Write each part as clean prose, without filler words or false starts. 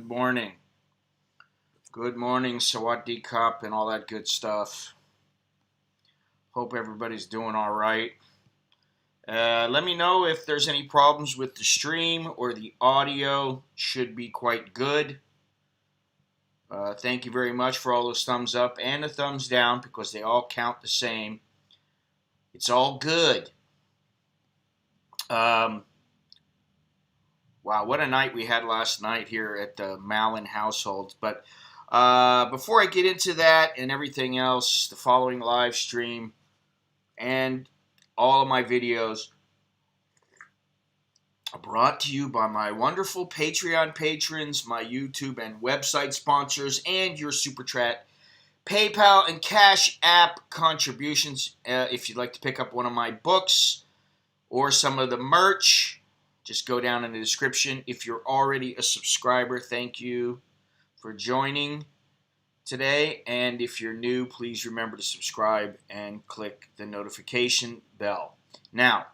Good morning. Good morning, Sawadee Cup, and all that good stuff. Hope everybody's doing all right. Let me know if there's any problems with the stream or the audio. Should be quite good. Thank you very much for all those thumbs up and the thumbs down because they all count the same. It's all good. Wow, what a night we had last night here at the Malin household. But before I get into that and everything else, the following live stream and all of my videos are brought to you by my wonderful Patreon patrons, my YouTube and website sponsors, and your Super Chat, PayPal, and Cash App contributions. If you'd like to pick up one of my books or some of the merch, just go down in the description. If you're already a subscriber, thank you for joining today. And if you're new, please remember to subscribe and click the notification bell. Now,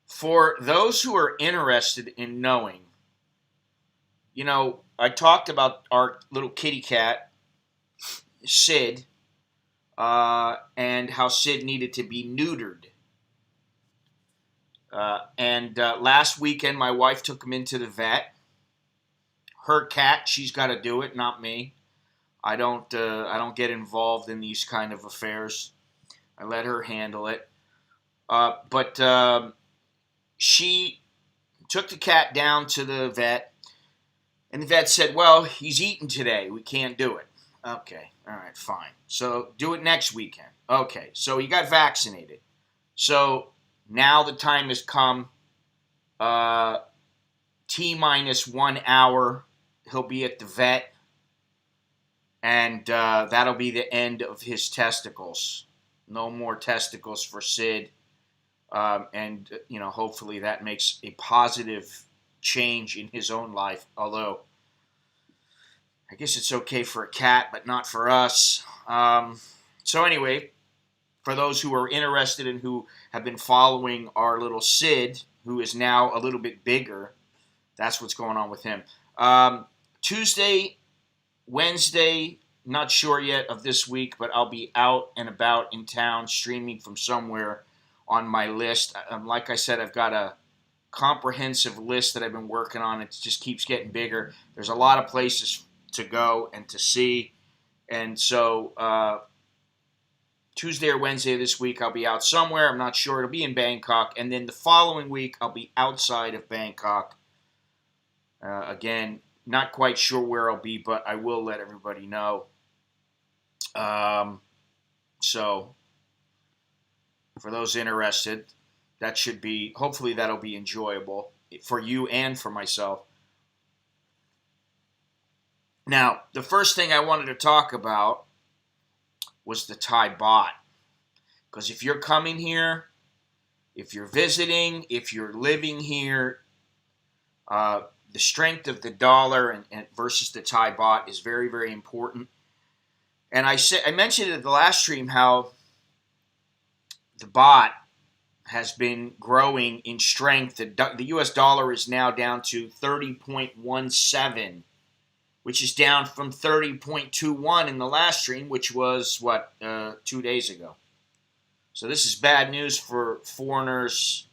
for those who are interested in knowing, I talked about our little kitty cat, Sid, and how Sid needed to be neutered. And last weekend, my wife took him into the vet. Her cat, she's got to do it, not me. I don't get involved in these kind of affairs. I let her handle it. But she took the cat down to the vet, and the vet said, well, he's eaten today. We can't do it. Okay, all right, fine. So do it next weekend. Okay, so he got vaccinated. So now the time has come. T-minus 1 hour, he'll be at the vet, and that'll be the end of his testicles. No more testicles for Sid. And hopefully that makes a positive change in his own life. Although, I guess it's okay for a cat, but not for us. So anyway, for those who are interested and who have been following our little Sid, who is now a little bit bigger, that's what's going on with him. Tuesday, Wednesday, not sure yet of this week, but I'll be out and about in town streaming from somewhere on my list. Like I said, I've got a comprehensive list that I've been working on. It just keeps getting bigger. There's a lot of places to go and to see. And so Tuesday or Wednesday this week, I'll be out somewhere. I'm not sure. It'll be in Bangkok. And then the following week, I'll be outside of Bangkok. Again, not quite sure where I'll be, but I will let everybody know. So for those interested, that should be, hopefully that'll be enjoyable for you and for myself. Now, the first thing I wanted to talk about was the Thai baht. Because if you're coming here, if you're visiting, if you're living here, the strength of the dollar and versus the Thai baht is very, very important. And I mentioned in the last stream how the baht has been growing in strength. The U.S. dollar is now down to 30.17, which is down from 30.21 in the last stream, which was, 2 days ago. So this is bad news for foreigners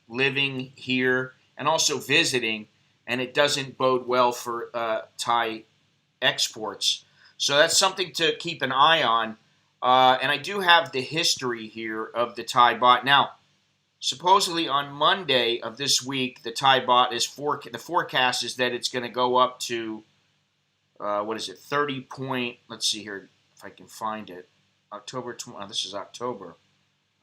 living here and also visiting, and it doesn't bode well for Thai exports. So that's something to keep an eye on. And I do have the history here of the Thai baht. Now, supposedly on Monday of this week, the Thai baht is the forecast is that it's going to go up to 30 point. Let's see here if I can find it. October 20. Oh, this is October.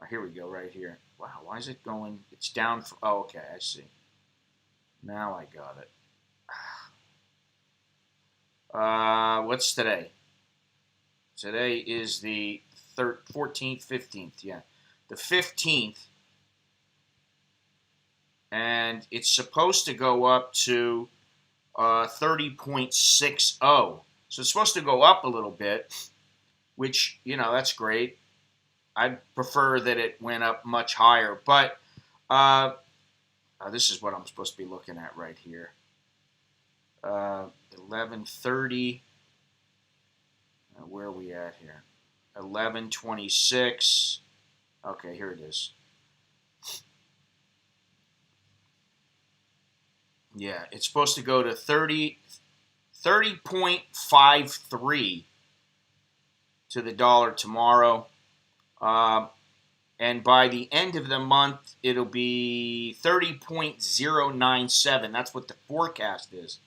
Oh, here we go, right here. Wow, why is it going? It's down. Oh, okay, I see. Now I got it. What's today? Today is the 14th, 15th, yeah. The 15th. And it's supposed to go up to 30.60. So it's supposed to go up a little bit, which, that's great. I'd prefer that it went up much higher. But this is what I'm supposed to be looking at right here. 11:30. Where are we at here? 11:26. Okay, here it is. Yeah, it's supposed to go to 30.53 to the dollar tomorrow. And by the end of the month, it'll be 30.097. That's what the forecast is.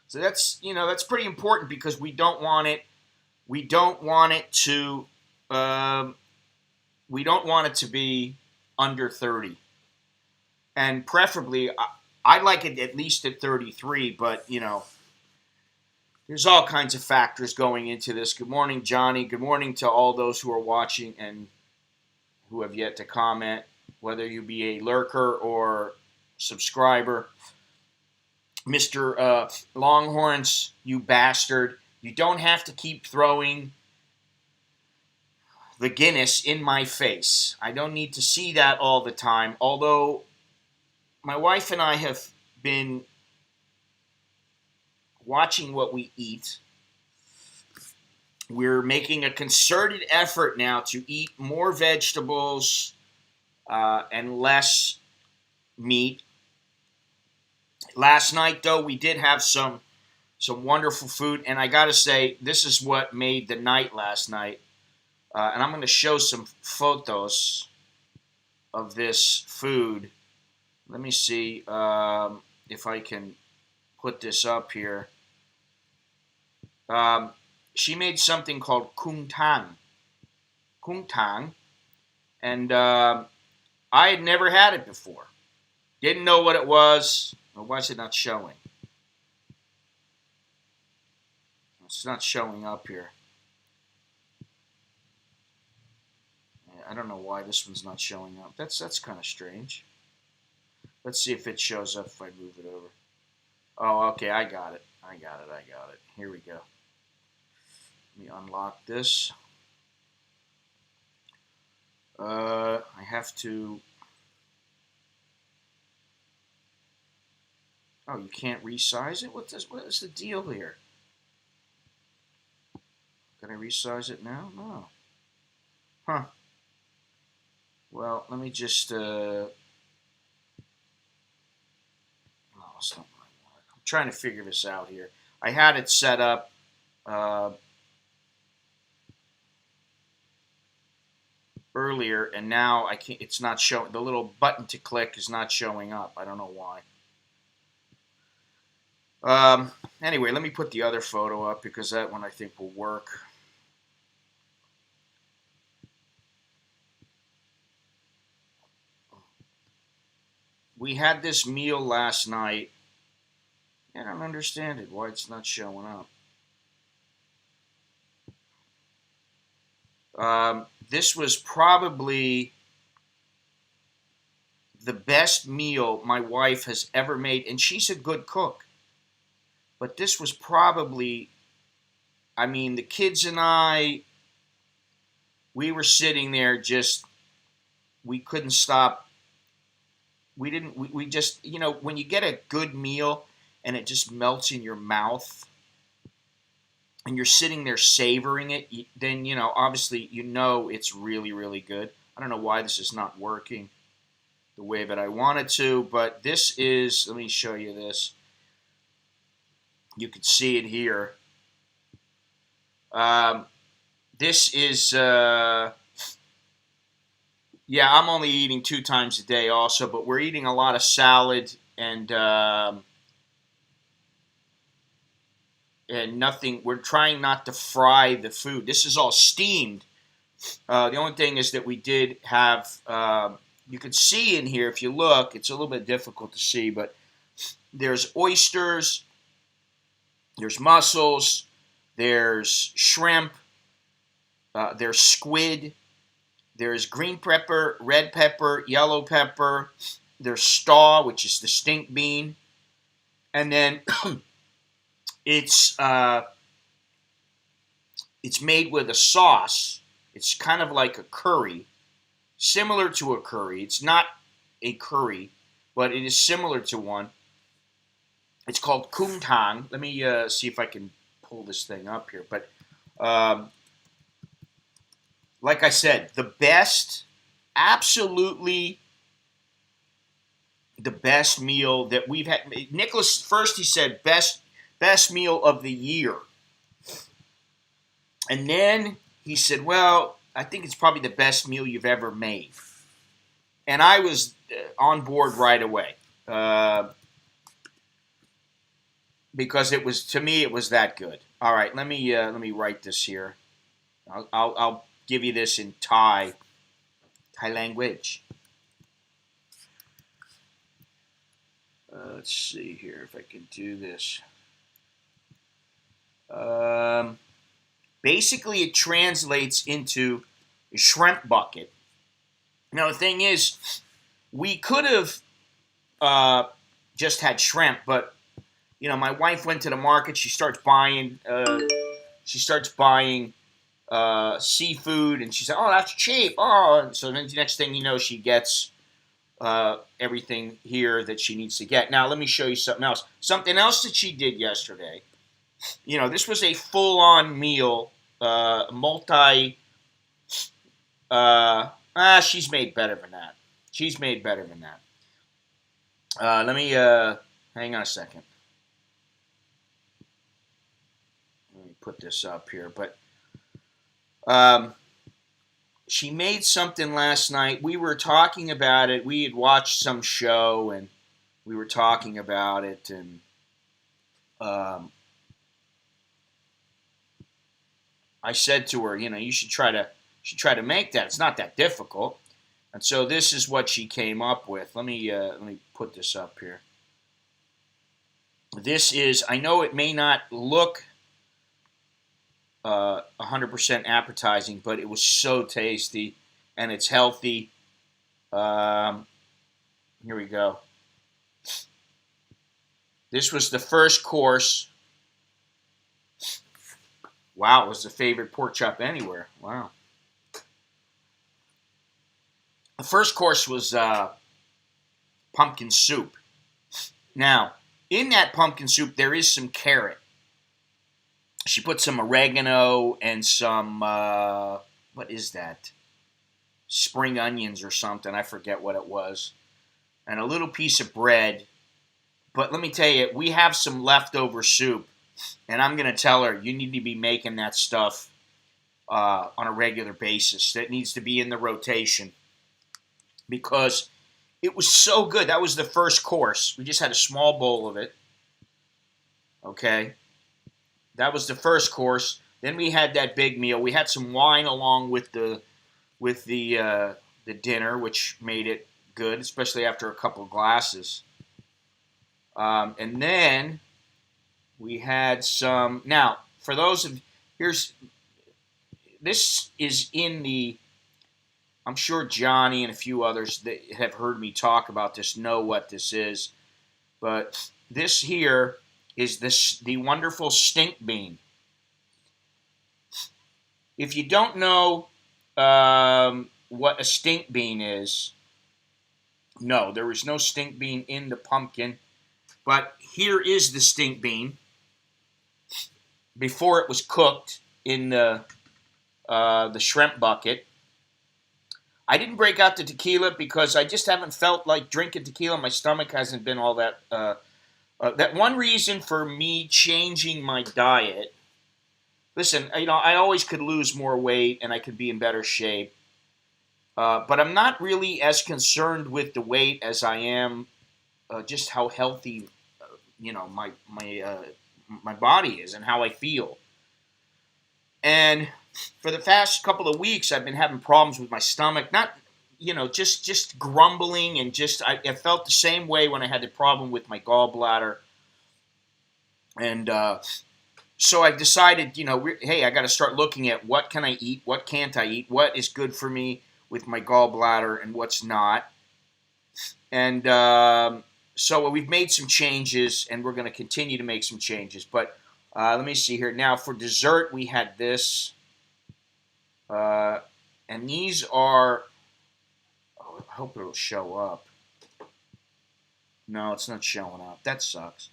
So that's pretty important because we don't want it to be under 30. And preferably I'd like it at least at 33, but there's all kinds of factors going into this. Good morning, Johnny. Good morning to all those who are watching and who have yet to comment, whether you be a lurker or subscriber. Mr. Longhorns, you bastard. You don't have to keep throwing the Guinness in my face. I don't need to see that all the time, although my wife and I have been watching what we eat. We're making a concerted effort now to eat more vegetables and less meat. Last night, though, we did have some wonderful food, and I got to say, this is what made the night last night. And I'm going to show some photos of this food. Let me see if I can put this up here. She made something called kung tang. And I had never had it before. Didn't know what it was. Or why is it not showing? It's not showing up here. I don't know why this one's not showing up. That's kind of strange. Let's see if it shows up if I move it over. Oh, okay, I got it. Here we go. Let me unlock this. I have to... Oh, you can't resize it? What is the deal here? Can I resize it now? No. Huh. Well, let me just... No, it's not what I want. I'm trying to figure this out here. I had it set up... earlier, and now I can't. It's not showing. The little button to click is not showing up. I don't know why. Anyway, let me put the other photo up because that one I think will work. We had this meal last night, and I don't understand it. Why it's not showing up. This was probably the best meal my wife has ever made, and she's a good cook. But this was probably, I mean, the kids and I, we were sitting there we couldn't stop. We just, when you get a good meal and it just melts in your mouth, and you're sitting there savoring it, then, obviously, it's really, really good. I don't know why this is not working the way that I want it to, but this is, let me show you this. You can see it here. This is, yeah, I'm only eating 2 times a day also, but we're eating a lot of salad and nothing. We're trying not to fry the food. This is all steamed. The only thing is that we did have, you can see in here, if you look, it's a little bit difficult to see, but there's oysters, there's mussels, there's shrimp, there's squid, there's green pepper, red pepper, yellow pepper, there's staw, which is the stink bean, and then it's made with a sauce. It's kind of like a curry, similar to a curry. It's not a curry, but it is similar to one. It's called Kumtang. Let me see if I can pull this thing up here. But um, like I said, the best, absolutely the best meal that we've had. Nicholas, first he said best meal of the year. And then he said, well, I think it's probably the best meal you've ever made. And I was on board right away. Because it was, to me, it was that good. All right, let me write this here. I'll give you this in Thai language. Let's see here if I can do this. Basically, it translates into a shrimp bucket. Now, the thing is, we could have just had shrimp, but you know, my wife went to the market. She starts buying seafood, and she said, "Oh, that's cheap." Oh, and so then the next thing you know, she gets everything here that she needs to get. Now, let me show you something else. Something else that she did yesterday. You know, this was a full-on meal, multi. She's made better than that. She's made better than that. Let me hang on a second. Let me put this up here. But she made something last night. We were talking about it. We had watched some show, and we were talking about it, and I said to her, you know, you should try to make that. It's not that difficult. And so this is what she came up with. Let me put this up here. This is, I know it may not look 100% appetizing, but it was so tasty, and it's healthy. Here we go. This was the first course. Wow, it was the favorite pork chop anywhere. Wow. The first course was pumpkin soup. Now, in that pumpkin soup, there is some carrot. She put some oregano and some, what is that? Spring onions or something. I forget what it was. And a little piece of bread. But let me tell you, we have some leftover soup. And I'm going to tell her, you need to be making that stuff on a regular basis. That needs to be in the rotation. Because it was so good. That was the first course. We just had a small bowl of it. Okay. That was the first course. Then we had that big meal. We had some wine along with the dinner, which made it good, especially after a couple of glasses. And then we had some. Now, for those of this is in the. I'm sure Johnny and a few others that have heard me talk about this know what this is, but this here is the wonderful stink bean. If you don't know what a stink bean is, no, there is no stink bean in the pumpkin, but here is the stink bean before it was cooked in the shrimp bucket. I didn't break out the tequila because I just haven't felt like drinking tequila. My stomach hasn't been all that. That one reason for me changing my diet. Listen, you know, I always could lose more weight and I could be in better shape. But I'm not really as concerned with the weight as I am just how healthy, you know, my body is and how I feel. And for the past couple of weeks, I've been having problems with my stomach. Not, you know, just grumbling and just I felt the same way when I had the problem with my gallbladder. And so I've decided, you know, hey, I got to start looking at what can I eat, what can't I eat, what is good for me with my gallbladder and what's not. And so we've made some changes, and we're going to continue to make some changes. But let me see here. Now, for dessert, we had this. And these are, oh, I hope it'll show up. No, it's not showing up. That sucks.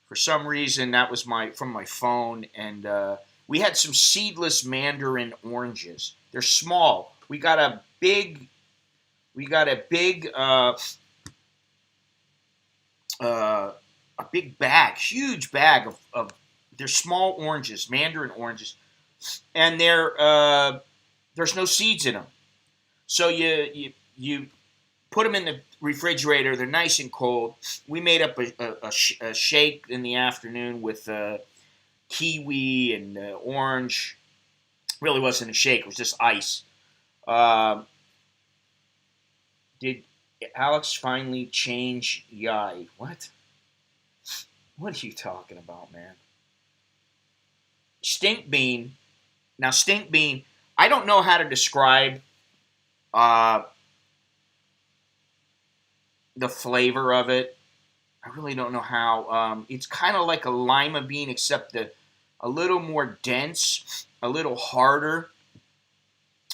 For some reason, that was from my phone, and we had some seedless mandarin oranges. They're small. We got a big bag, huge bag of they're small oranges, mandarin oranges, and there's no seeds in them. So you put them in the refrigerator. They're nice and cold. We made up a shake in the afternoon with kiwi and orange. Really wasn't a shake. It was just ice. Uh, did Alex finally change Yai? What? What are you talking about, man? Stink bean. Now, stink bean. I don't know how to describe uh, the flavor of it. I really don't know how. It's kind of like a lima bean, except a little more dense, a little harder.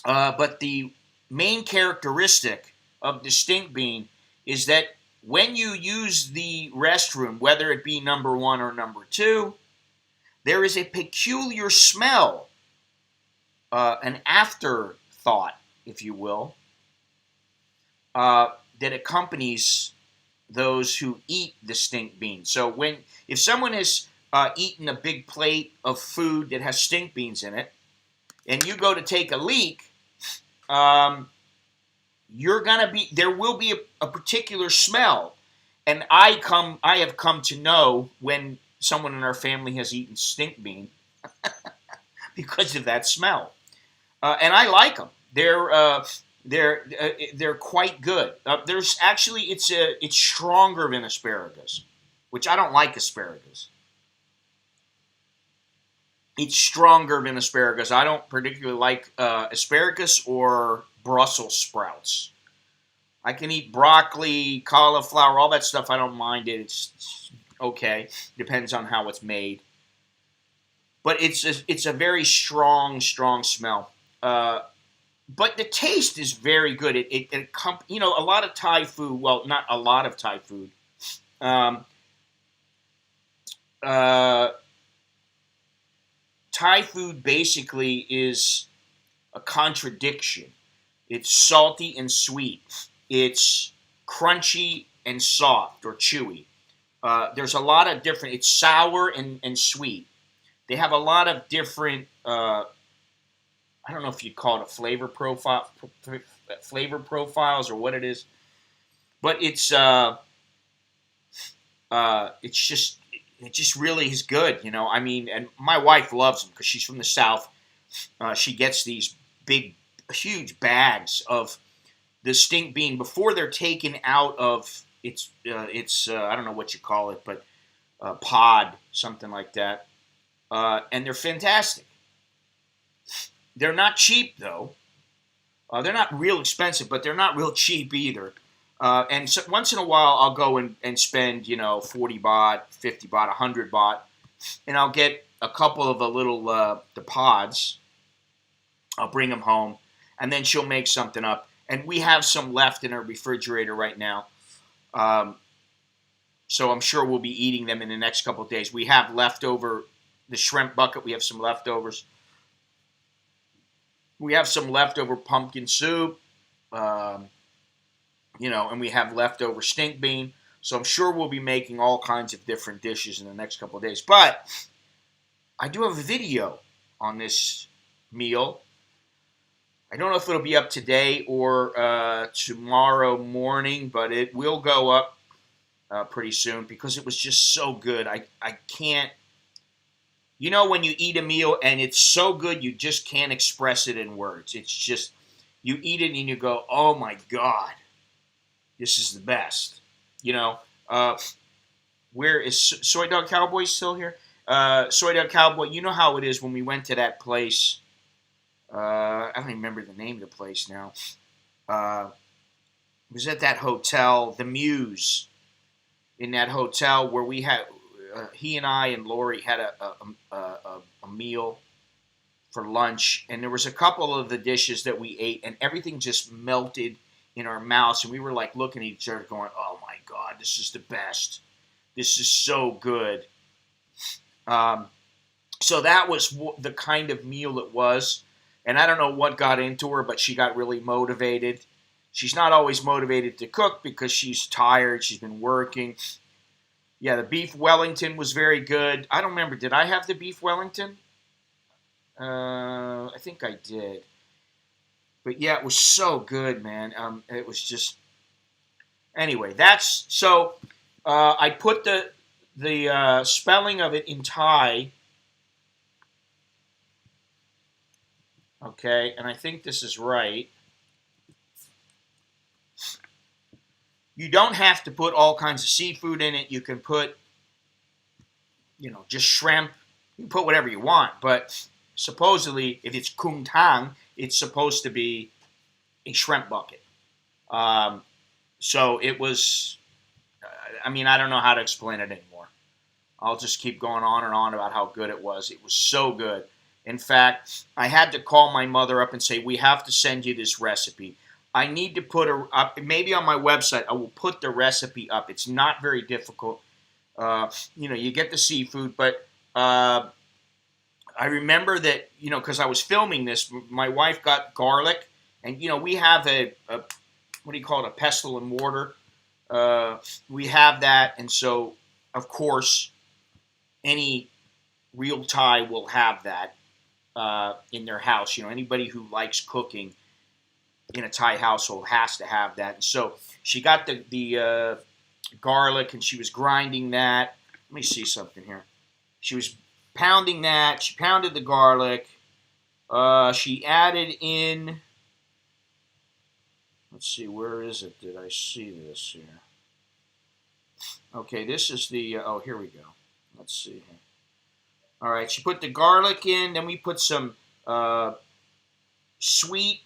But the main characteristic of the stink bean is that when you use the restroom, whether it be number 1 or number 2, there is a peculiar smell, an afterthought, if you will, that accompanies those who eat the stink bean. So if someone has eaten a big plate of food that has stink beans in it, and you go to take a leak, there will be a particular smell, and I have come to know when someone in our family has eaten stink bean because of that smell, and I like them. They're quite good. There's actually it's stronger than asparagus, which I don't like asparagus. It's stronger than asparagus. I don't particularly like asparagus or Brussels sprouts. I can eat broccoli, cauliflower, all that stuff. I don't mind it. It's okay. Depends on how it's made. But it's a very strong smell. But the taste is very good. A lot of Thai food. Well, not a lot of Thai food. Um, uh, Thai food basically is a contradiction. It's salty and sweet. It's crunchy and soft or chewy. There's a lot of different. It's sour and sweet. They have a lot of different. I don't know if you'd call it a flavor profiles or what it is, but it just really is good. I mean, and my wife loves them because she's from the South. She gets these big, huge bags of the stink bean before they're taken out of its I don't know what you call it, but pod, something like that, and they're fantastic. They're not cheap though. They're not real expensive, but they're not real cheap either. And so once in a while, I'll go and spend 40 baht, 50 baht, 100 baht, and I'll get a couple of the pods. I'll bring them home, and then she'll make something up. And we have some left in our refrigerator right now. So I'm sure we'll be eating them in the next couple of days. We have leftover the shrimp bucket. We have some leftovers. We have some leftover pumpkin soup, and we have leftover stink bean. So I'm sure we'll be making all kinds of different dishes in the next couple of days. But I do have a video on this meal. I don't know if it'll be up today or tomorrow morning, but it will go up pretty soon because it was just so good. I can't. When you eat a meal and it's so good, you just can't express it in words. It's just, you eat it and you go, oh my God, this is the best. Where is Soy Dog Cowboy still here? Soy Dog Cowboy, you know how it is when we went to that place. I don't even remember the name of the place now. It was at that hotel, the Muse, in that hotel where we had... he and I and Lori had a meal for lunch, and there was a couple of the dishes that we ate, and everything just melted in our mouths, and we were like looking at each other going, oh my God, this is the best. This is so good. Um, so that was the kind of meal it was. And I don't know what got into her, but she got really motivated. She's not always motivated to cook because she's tired. She's been working. Yeah, the beef Wellington was very good. I don't remember. Did I have the beef Wellington? I think I did. But yeah, it was so good, man. It was just anyway. That's so. I put the spelling of it in Thai. Okay, and I think this is right. You don't have to put all kinds of seafood in it. You can put, just shrimp. You can put whatever you want. But supposedly, if it's kung tang, it's supposed to be a shrimp bucket. So it was. I mean, I don't know how to explain it anymore. I'll just keep going on and on about how good it was. It was so good. In fact, I had to call my mother up and say, we have to send you this recipe. I need to put her up, maybe on my website, I will put the recipe up. It's not very difficult. You get the seafood, but I remember that, because I was filming this, my wife got garlic, and, we have a what do you call it, a pestle and mortar. We have that, and so, of course, any real Thai will have that in their house. Anybody who likes cooking in a Thai household has to have that. And so she got the garlic, and she was grinding that. Let me see something here. She was pounding that. She pounded the garlic. She added in. Let's see, where is it? Did I see this here? Okay, this is the. Oh, here we go. Let's see here. All right, she put the garlic in. Then we put some sweet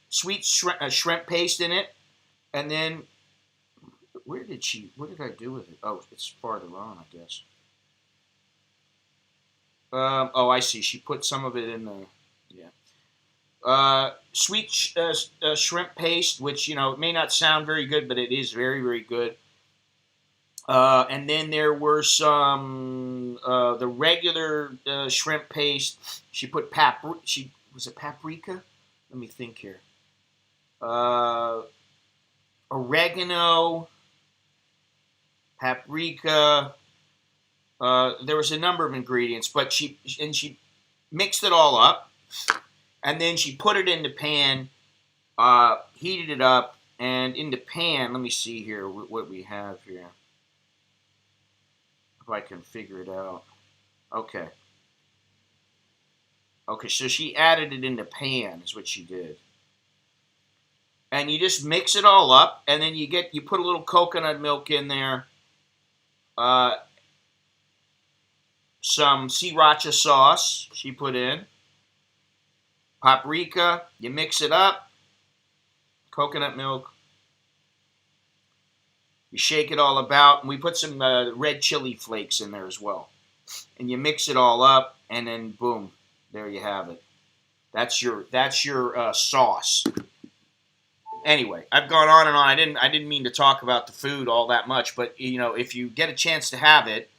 shrimp paste in it, and then what did I do with it? Oh, it's farther on, I guess. Oh, I see. She put some of it in the sweet shrimp paste, which it may not sound very good, but it is very, very good. And then there were some the regular shrimp paste. She put was it paprika? Let me think here. Oregano, paprika. There was a number of ingredients, but she mixed it all up, and then she put it in the pan, heated it up, and in the pan. Let me see here what we have here. If I can figure it out. Okay. Okay, so she added it in the pan, is what she did. And you just mix it all up, and then you put a little coconut milk in there, some sriracha sauce she put in, paprika, you mix it up, coconut milk, you shake it all about, and we put some red chili flakes in there as well. And you mix it all up, and then boom, there you have it. That's your sauce. Anyway, I've gone on and on. I didn't mean to talk about the food all that much, but if you get a chance to have it,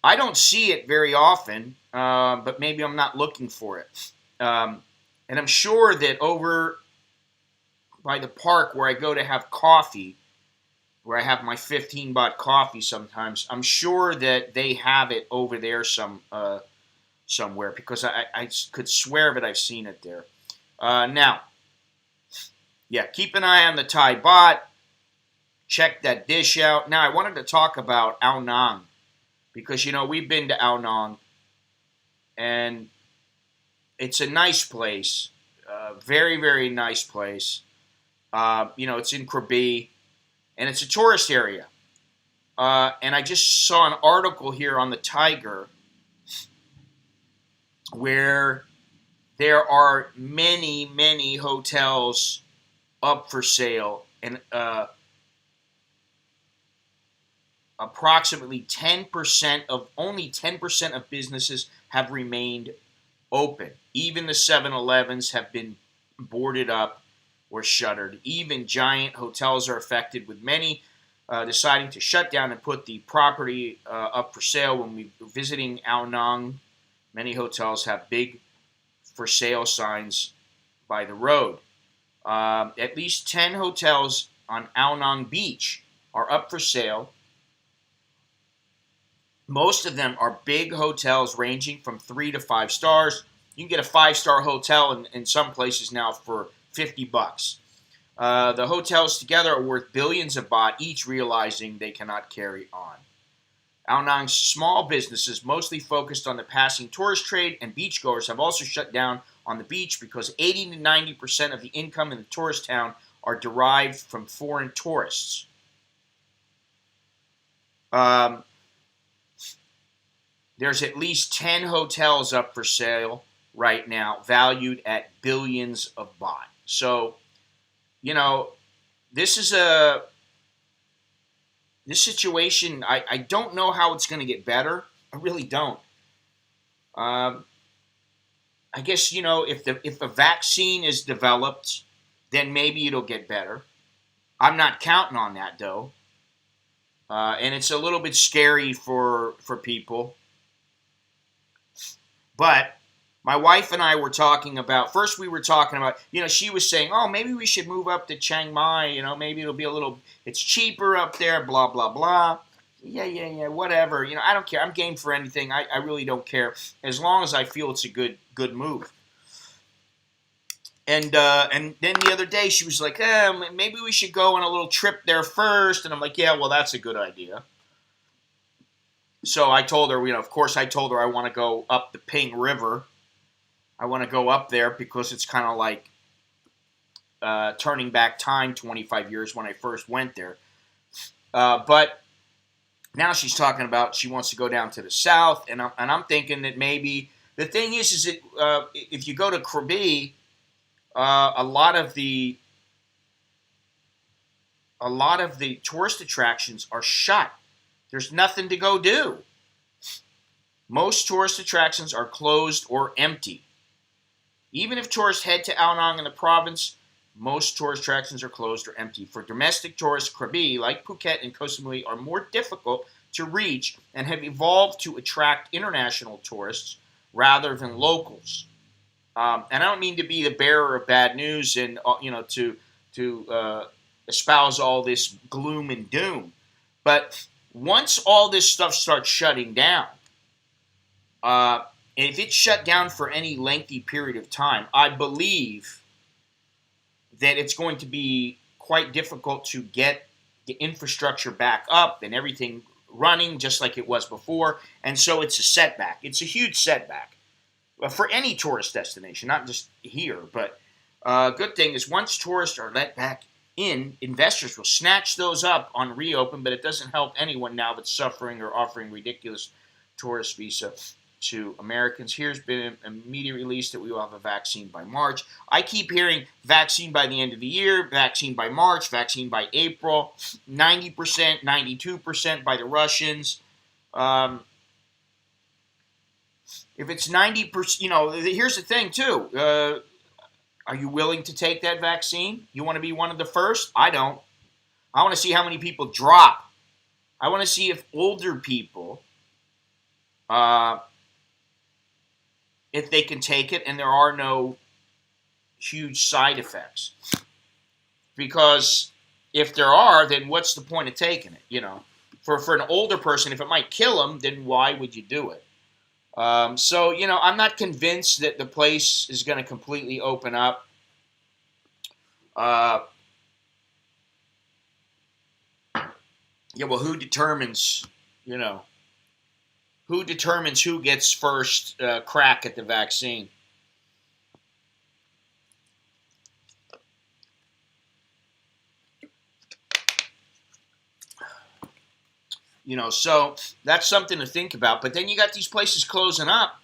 I don't see it very often, but maybe I'm not looking for it. And I'm sure that over by the park where I go to have coffee, where I have my 15-baht coffee sometimes, I'm sure that they have it over there somewhere, because I could swear that I've seen it there. Now, yeah, keep an eye on the Thai baht. Check that dish out. Now, I wanted to talk about Ao Nang, because, we've been to Ao Nang, and it's a nice place. Very, very nice place. It's in Krabi, and it's a tourist area. And I just saw an article here on the Tiger where there are many, many hotels up for sale, and approximately 10% of businesses have remained open. Even the 7-Elevens have been boarded up or shuttered. Even giant hotels are affected, with many deciding to shut down and put the property up for sale. When we were visiting Ao Nang, many hotels have big for sale signs by the road. At least 10 hotels on Ao Nang Beach are up for sale. Most of them are big hotels ranging from 3 to 5 stars. You can get a 5-star hotel in some places now for $50. The hotels together are worth billions of baht, each realizing they cannot carry on. Ao Nang's small businesses, mostly focused on the passing tourist trade and beachgoers, have also shut down on the beach because 80 to 90% of the income in the tourist town are derived from foreign tourists. There's at least 10 hotels up for sale right now, valued at billions of baht. So, this is this situation. I don't know how it's going to get better. I really don't. I guess if a vaccine is developed, then maybe it'll get better. I'm not counting on that though, and it's a little bit scary for people. But my wife and I were talking about, first we were talking about, she was saying, oh, maybe we should move up to Chiang Mai, maybe it'll be it's cheaper up there, blah, blah, blah. Yeah, whatever. I don't care. I'm game for anything. I really don't care, as long as I feel it's a good move. And then the other day she was like, maybe we should go on a little trip there first. And I'm like, yeah, well, that's a good idea. So I told her, of course I told her I want to go up the Ping River. I want to go up there because it's kind of like turning back time 25 years when I first went there. But now she's talking about she wants to go down to the south, and I'm thinking that maybe the thing is that if you go to Krabi, a lot of the tourist attractions are shut. There's nothing to go do. Most tourist attractions are closed or empty. Even if tourists head to Ao Nang in the province, most tourist attractions are closed or empty. For domestic tourists, Krabi, like Phuket and Koh Samui, are more difficult to reach and have evolved to attract international tourists rather than locals. And I don't mean to be the bearer of bad news and to espouse all this gloom and doom, but once all this stuff starts shutting down, and if it's shut down for any lengthy period of time, I believe that it's going to be quite difficult to get the infrastructure back up and everything running just like it was before. And so it's a setback. It's a huge setback for any tourist destination, not just here. But good thing is once tourists are let back in, investors will snatch those up on reopen, but it doesn't help anyone now that's suffering or offering ridiculous tourist visa to Americans. Here's been a media release that we will have a vaccine by March. I keep hearing vaccine by the end of the year, vaccine by March, vaccine by April, 90%, 92% by the Russians. If it's 90%, here's the thing too. Are you willing to take that vaccine? You want to be one of the first? I don't. I want to see how many people drop. I want to see if older people, if they can take it and there are no huge side effects. Because if there are, then what's the point of taking it? For an older person, if it might kill them, then why would you do it? So, I'm not convinced that the place is going to completely open up. Well, who determines, who determines who gets first crack at the vaccine? So that's something to think about. But then you got these places closing up.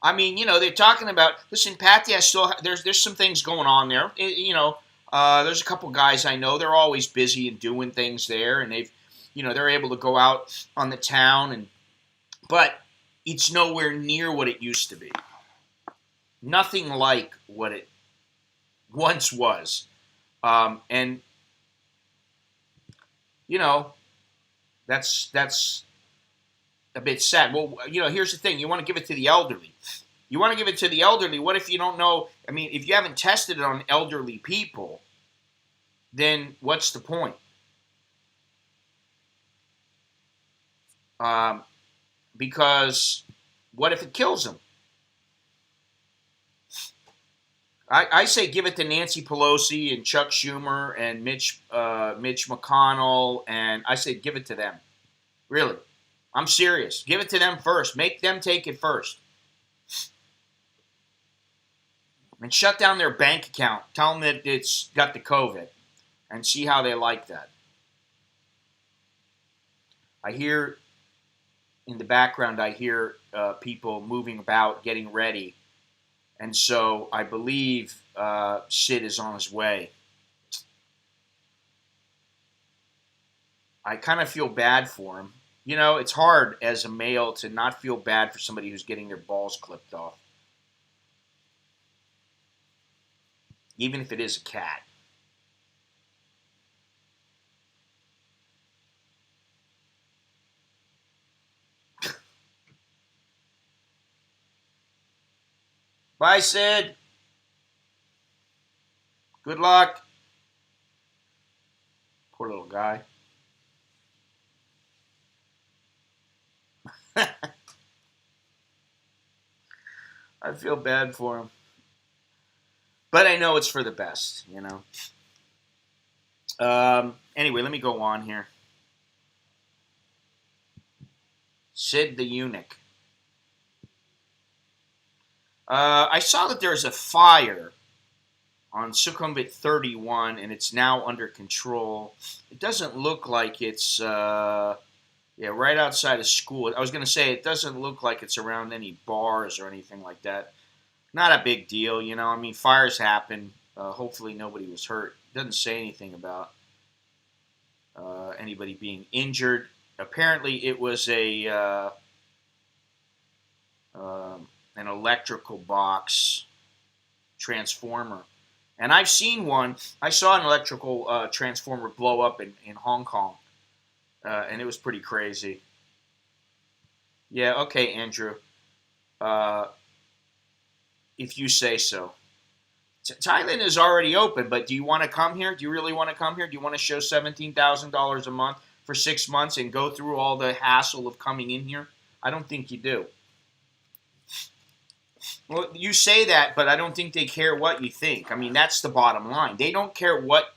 I mean, they're talking about, listen, Pattaya there's some things going on there. There's a couple guys I know. They're always busy and doing things there, and they're able to go out on the town, but it's nowhere near what it used to be. Nothing like what it once was. And you know, that's a bit sad. Well, here's the thing: you want to give it to the elderly. You want to give it to the elderly. What if you don't know? I mean, if you haven't tested it on elderly people, then what's the point? Um, because what if it kills them? I say give it to Nancy Pelosi and Chuck Schumer and Mitch McConnell, and I say give it to them. Really, I'm serious. Give it to them first. Make them take it first, and shut down their bank account. Tell them that it's got the COVID, and see how they like that. I hear in the background. I hear people moving about, getting ready. And so I believe Sid is on his way. I kind of feel bad for him. It's hard as a male to not feel bad for somebody who's getting their balls clipped off. Even if it is a cat. Bye, Sid. Good luck. Poor little guy. I feel bad for him. But I know it's for the best, Anyway, let me go on here. Sid the Eunuch. I saw that there's a fire on Sukhumvit 31, and it's now under control. It doesn't look like it's, right outside of school. I was going to say, it doesn't look like it's around any bars or anything like that. Not a big deal, I mean, fires happen. Hopefully nobody was hurt. It doesn't say anything about anybody being injured. Apparently it was an electrical box transformer. And I've seen one. I saw an electrical transformer blow up in Hong Kong. And it was pretty crazy. Yeah, okay, Andrew. If you say so. Thailand is already open, but do you want to come here? Do you really want to come here? Do you want to show $17,000 a month for 6 months and go through all the hassle of coming in here? I don't think you do. Well, you say that, but I don't think they care what you think. I mean, that's the bottom line. They don't care what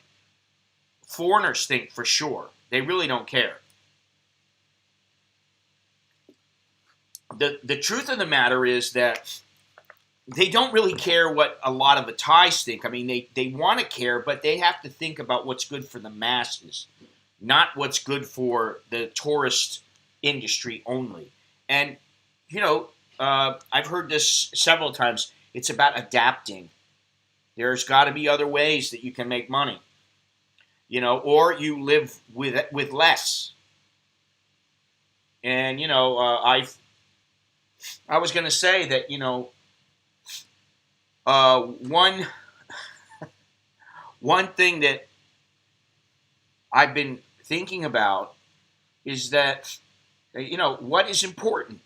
foreigners think for sure. They really don't care. The truth of the matter is that they don't really care what a lot of the Thais think. I mean, they want to care, but they have to think about what's good for the masses, not what's good for the tourist industry only. And, I've heard this several times. It's about adapting. There's got to be other ways that you can make money, or you live with less. And, I was going to say that, one thing that I've been thinking about is that, what is important?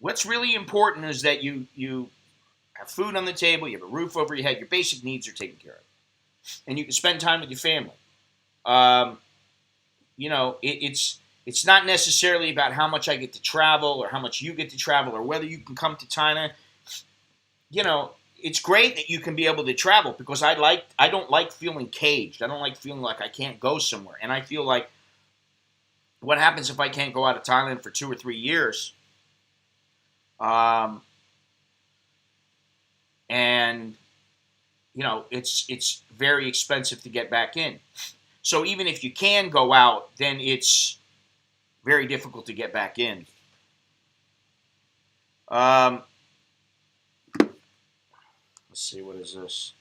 What's really important is that you have food on the table, you have a roof over your head, your basic needs are taken care of, and you can spend time with your family. It's not necessarily about how much I get to travel or how much you get to travel or whether you can come to China. It's great that you can be able to travel because I don't like feeling caged. I don't like feeling like I can't go somewhere. And I feel like what happens if I can't go out of Thailand for 2 or 3 years? And it's very expensive to get back in. So even if you can go out, then it's very difficult to get back in. Let's see, what is this?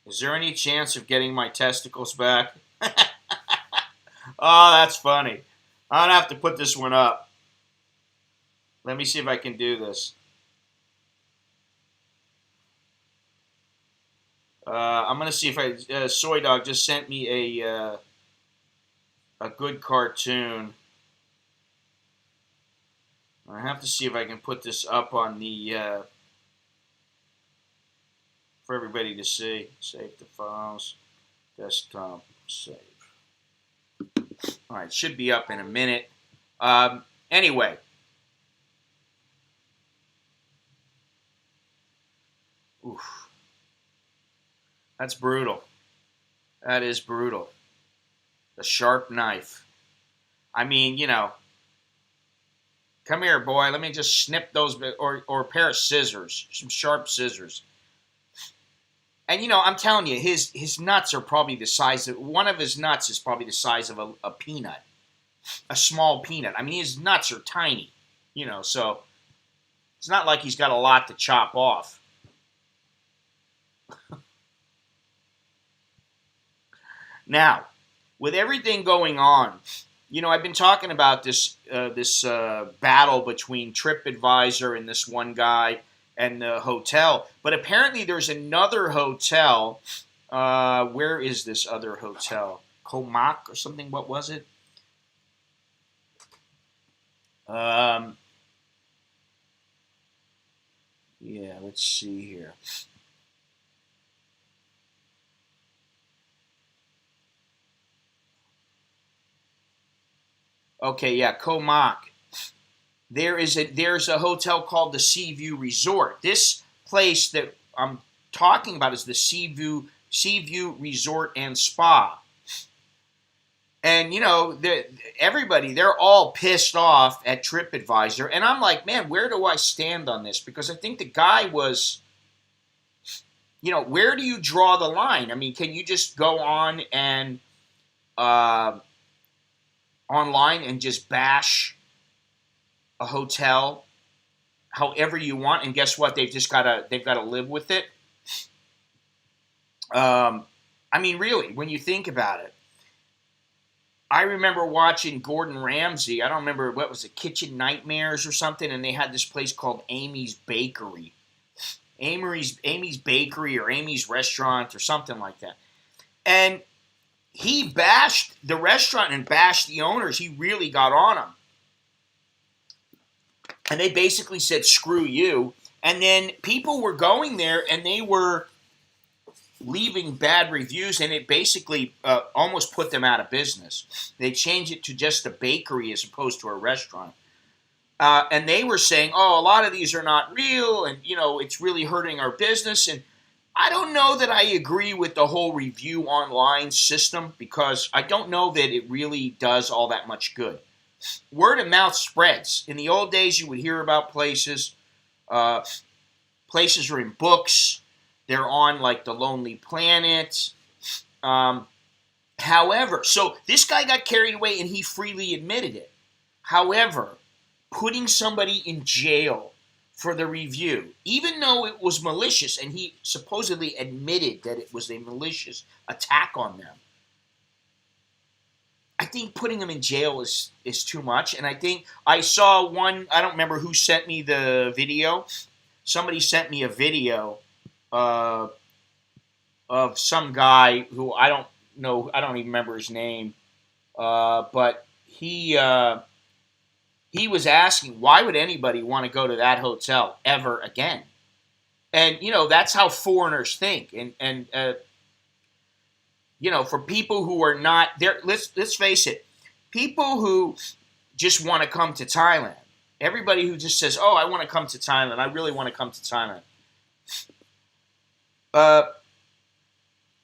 Is there any chance of getting my testicles back? Oh, that's funny. I'm going to have to put this one up. Let me see if I can do this. I'm gonna see if Soy Dog just sent me a good cartoon. I have to see if I can put this up on the for everybody to see. Save the files, desktop, save. All right, should be up in a minute. Anyway, oof, that's brutal. That is brutal. A sharp knife. I mean, come here, boy. Let me just snip those, or a pair of scissors, some sharp scissors. And I'm telling you, his nuts are probably the size of one of his nuts is probably the size of a peanut, a small peanut. I mean, his nuts are tiny, so it's not like he's got a lot to chop off. Now, with everything going on, I've been talking about this battle between TripAdvisor and this one guy and the hotel. But apparently there's another hotel. Where is this other hotel? Comac or something? What was it? Yeah, let's see here. Okay, yeah, Comac. There's a hotel called the Seaview Resort. This place that I'm talking about is the Seaview Resort and Spa. And everybody, they're all pissed off at TripAdvisor, and I'm like, man, where do I stand on this? Because I think the guy was, where do you draw the line? I mean, can you just go on and online and just bash a hotel however you want, and guess what? They've got to live with it. I mean, really, when you think about it, I remember watching Gordon Ramsay. I don't remember, what was it, Kitchen Nightmares or something, and they had this place called Amy's Bakery. Amy's Bakery or Amy's Restaurant or something like that. And he bashed the restaurant and bashed the owners. He really got on them. And they basically said, screw you. And then people were going there and they were leaving bad reviews, and it basically almost put them out of business. They changed it to just a bakery as opposed to a restaurant. And they were saying, oh, a lot of these are not real, and, it's really hurting our business. And I don't know that I agree with the whole review online system, because I don't know that it really does all that much good. Word of mouth spreads. In the old days, you would hear about places. Places are in books. They're on, like, The Lonely Planet. However, so this guy got carried away, and he freely admitted it. However, putting somebody in jail for the review, even though it was malicious, and he supposedly admitted that it was a malicious attack on them, I think putting them in jail is too much. And I think I saw one, I don't remember who sent me the video. Somebody sent me a video of some guy who I don't know, I don't even remember his name, but he was asking, why would anybody want to go to that hotel ever again? And that's how foreigners think. And for people who are not there, let's face it, people who just want to come to Thailand, everybody who just says, oh, I want to come to Thailand, I really want to come to Thailand,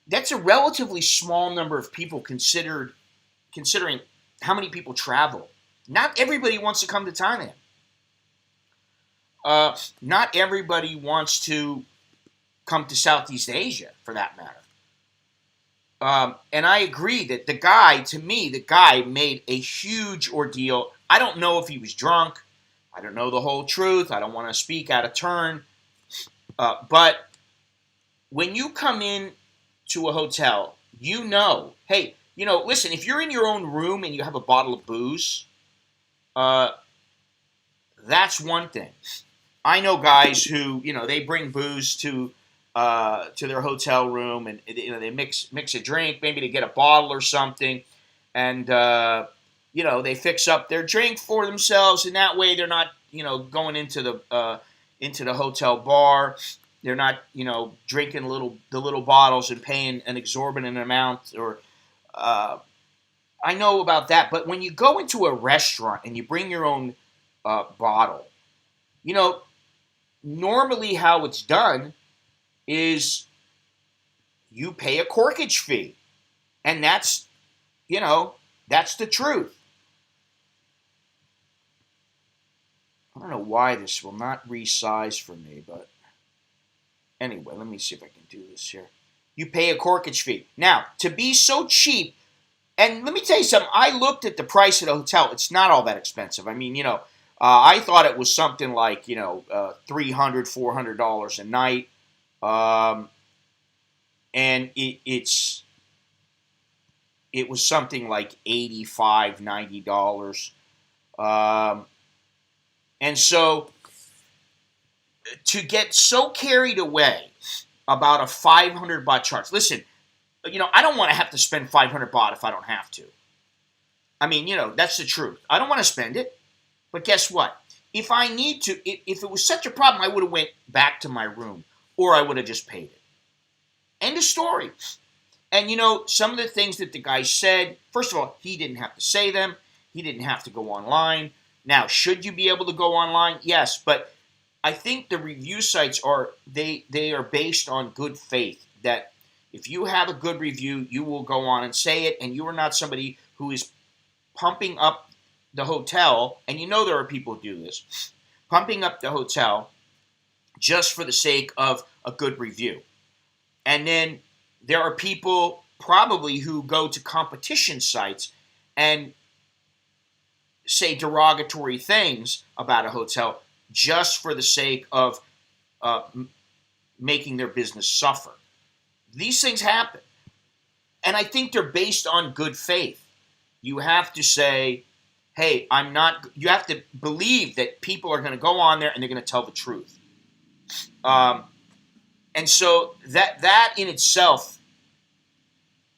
that's a relatively small number of people considering how many people travel. Not everybody wants to come to Thailand. Not everybody wants to come to Southeast Asia, for that matter. And I agree that the guy made a huge ordeal. I don't know if he was drunk. I don't know the whole truth. I don't want to speak out of turn. But when you come in to a hotel, hey, listen, if you're in your own room and you have a bottle of booze, that's one thing. I know guys who, they bring booze to to their hotel room, and they mix a drink, maybe to get a bottle or something, and they fix up their drink for themselves, and that way they're not going into the hotel bar. They're not drinking the little bottles and paying an exorbitant amount. Or I know about that, but when you go into a restaurant and you bring your own bottle, normally how it's done is you pay a corkage fee, and that's the truth. I don't know why this will not resize for me, but anyway, let me see if I can do this here. You pay a corkage fee. Now, to be so cheap, and let me tell you something, I looked at the price of the hotel. It's not all that expensive. I mean, I thought it was something like, $300, $400 a night. And it was something like $85, $90. And so to get so carried away about a 500 baht charge. Listen, I don't want to have to spend 500 baht if I don't have to. I mean, that's the truth. I don't want to spend it. But guess what? If I need to, if it was such a problem, I would have went back to my room, or I would have just paid it. End of story. And some of the things that the guy said, first of all, he didn't have to say them. He didn't have to go online. Now, should you be able to go online? Yes, but I think the review sites they are based on good faith, that if you have a good review, you will go on and say it, and you are not somebody who is pumping up the hotel, and there are people who do this, pumping up the hotel just for the sake of a good review. And then there are people probably who go to competition sites and say derogatory things about a hotel just for the sake of making their business suffer. These things happen. And I think they're based on good faith. You have to say, hey, you have to believe that people are going to go on there and they're going to tell the truth. And so that in itself,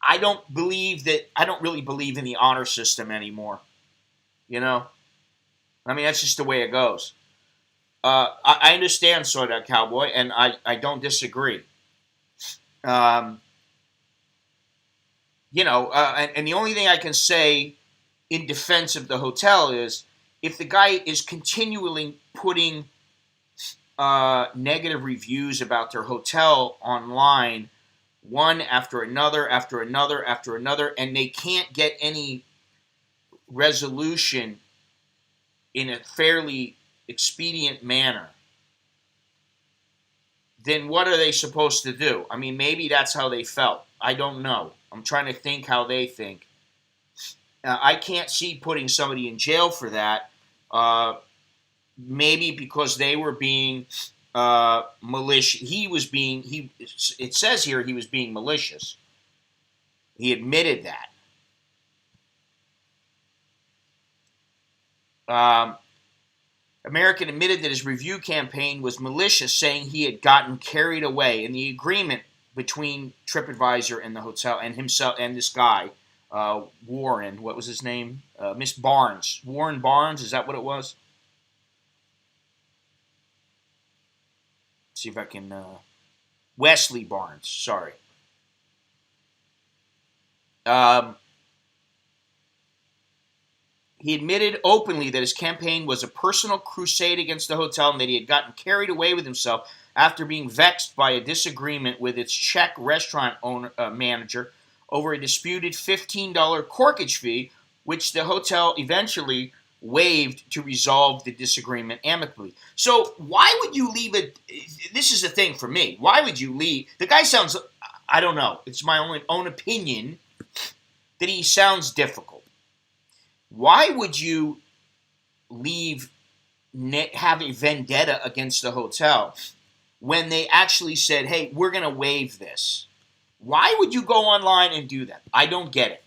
I don't really believe in the honor system anymore. I mean, that's just the way it goes. I understand Soda Cowboy, and I don't disagree. And the only thing I can say in defense of the hotel is, if the guy is continually putting negative reviews about their hotel online, one after another, after another, after another, and they can't get any resolution in a fairly expedient manner, then what are they supposed to do? I mean, maybe that's how they felt. I don't know. I'm trying to think how they think. I can't see putting somebody in jail for that. Maybe because they were being malicious. It says here he was being malicious. He admitted that. American admitted that his review campaign was malicious, saying he had gotten carried away in the agreement between TripAdvisor and the hotel and himself and this guy, Warren. What was his name? Miss Barnes. Warren Barnes, is that what it was? Let's see if I can... Wesley Barnes, sorry. He admitted openly that his campaign was a personal crusade against the hotel and that he had gotten carried away with himself after being vexed by a disagreement with its Czech restaurant manager over a disputed $15 corkage fee, which the hotel eventually waived to resolve the disagreement amicably. So why would you leave it? This is the thing for me. Why would you leave? The guy sounds, I don't know, it's my own opinion that he sounds difficult. Why would you have a vendetta against the hotel when they actually said, hey, we're going to waive this? Why would you go online and do that? I don't get it,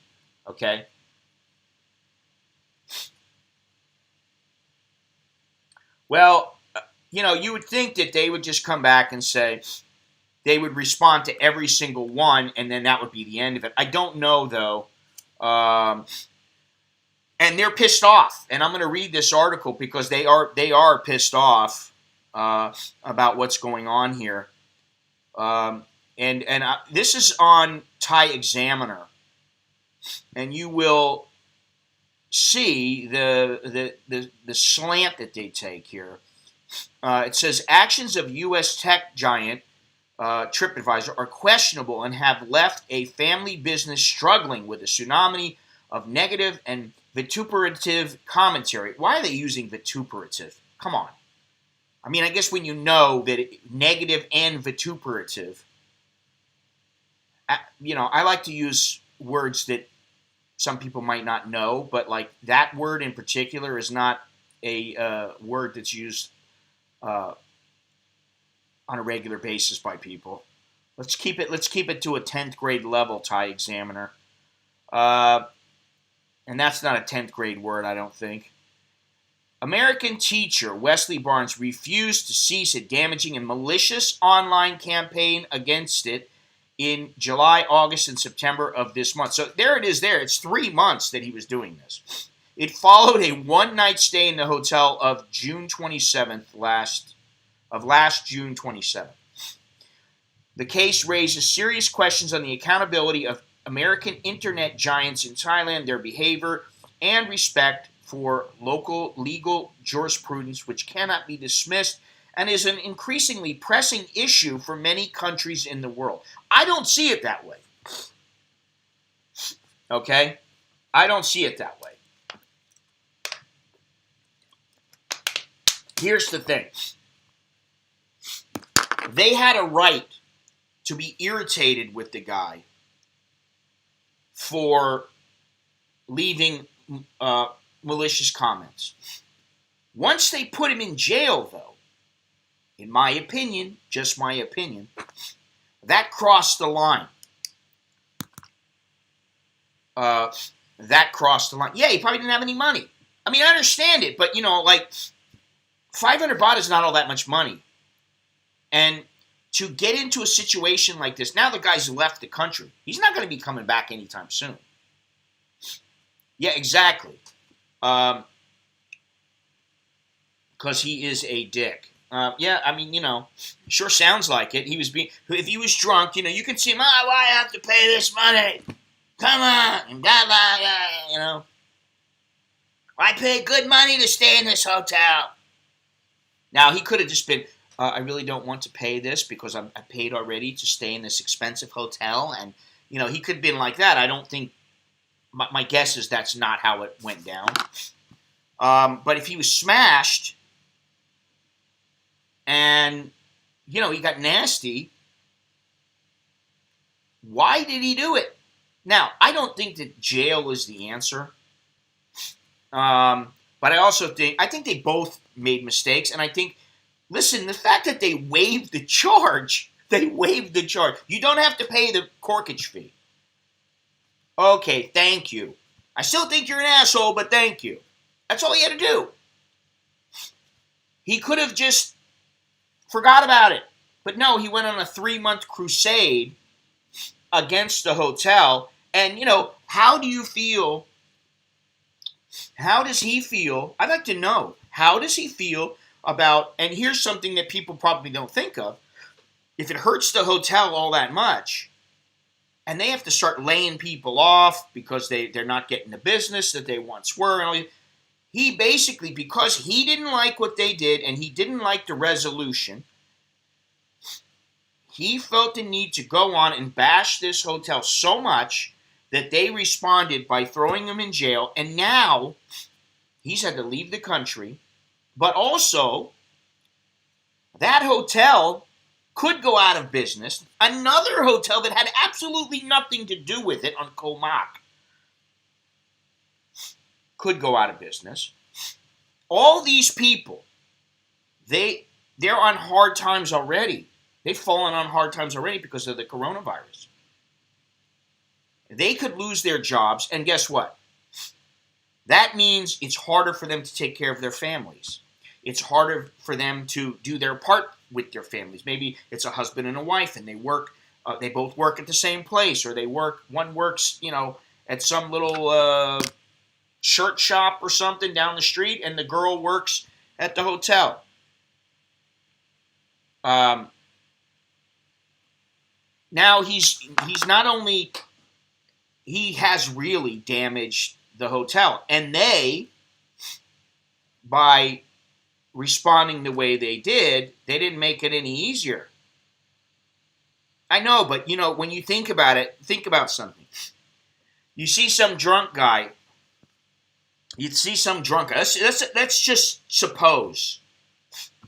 okay? Well, you would think that they would just come back and say, they would respond to every single one, and then that would be the end of it. I don't know, though. And they're pissed off. And I'm going to read this article because they are pissed off about what's going on here. This is on Thai Examiner, and you will see the slant that they take here. It says actions of U.S. tech giant TripAdvisor are questionable and have left a family business struggling with a tsunami of negative and vituperative commentary. Why are they using vituperative? Come on. I mean, I guess when you know that negative and vituperative, I like to use words that some people might not know, but like that word in particular is not a word that's used on a regular basis by people. Let's keep it to a 10th grade level, Thai Examiner. And that's not a 10th grade word, I don't think. American teacher Wesley Barnes refused to cease a damaging and malicious online campaign against it in July, August, and September of this month. So there it is there. It's 3 months that he was doing this. It followed a one-night stay in the hotel of June 27th, last June 27th. The case raises serious questions on the accountability of American internet giants in Thailand, their behavior, and respect for local legal jurisprudence, which cannot be dismissed and is an increasingly pressing issue for many countries in the world. I don't see it that way. Okay? I don't see it that way. Here's the thing. They had a right to be irritated with the guy for leaving malicious comments. Once they put him in jail, though, in my opinion, just my opinion, that crossed the line. That crossed the line. Yeah, he probably didn't have any money. I mean, I understand it, but, like, 500 baht is not all that much money. And to get into a situation like this, now the guy's left the country. He's not going to be coming back anytime soon. Yeah, exactly. Because he is a dick. Yeah, I mean, sure sounds like it. If he was drunk, you can see him, why I have to pay this money? Come on, and blah, blah, blah, I paid good money to stay in this hotel. Now, he could have just been, I really don't want to pay this because I paid already to stay in this expensive hotel. And, he could have been like that. I don't think, my guess is that's not how it went down. But if he was smashed and, he got nasty, why did he do it? Now, I don't think that jail is the answer. But I think they both made mistakes. And I think, listen, the fact that they waived the charge, You don't have to pay the corkage fee. Okay, thank you. I still think you're an asshole, but thank you. That's all he had to do. He could have just forgot about it. But no, he went on a 3-month crusade against the hotel. And, how do you feel? How does he feel? I'd like to know. How does he feel about, and here's something that people probably don't think of, if it hurts the hotel all that much, and they have to start laying people off because they're not getting the business that they once were, and he basically, because he didn't like what they did and he didn't like the resolution, he felt the need to go on and bash this hotel so much that they responded by throwing him in jail, and now he's had to leave the country. But also, that hotel could go out of business. Another hotel that had absolutely nothing to do with it on Koh Mak could go out of business. All these people, they're on hard times already. They've fallen on hard times already because of the coronavirus. They could lose their jobs, and guess what? That means it's harder for them to take care of their families. It's harder for them to do their part, with their families. Maybe it's a husband and a wife, and they work. They both work at the same place, or one works, at some little shirt shop or something down the street, and the girl works at the hotel. Now he's not only, he has really damaged the hotel, and by responding the way they didn't make it any easier. I know, but when you think about it, think about something. You see some drunk guy. Let's just suppose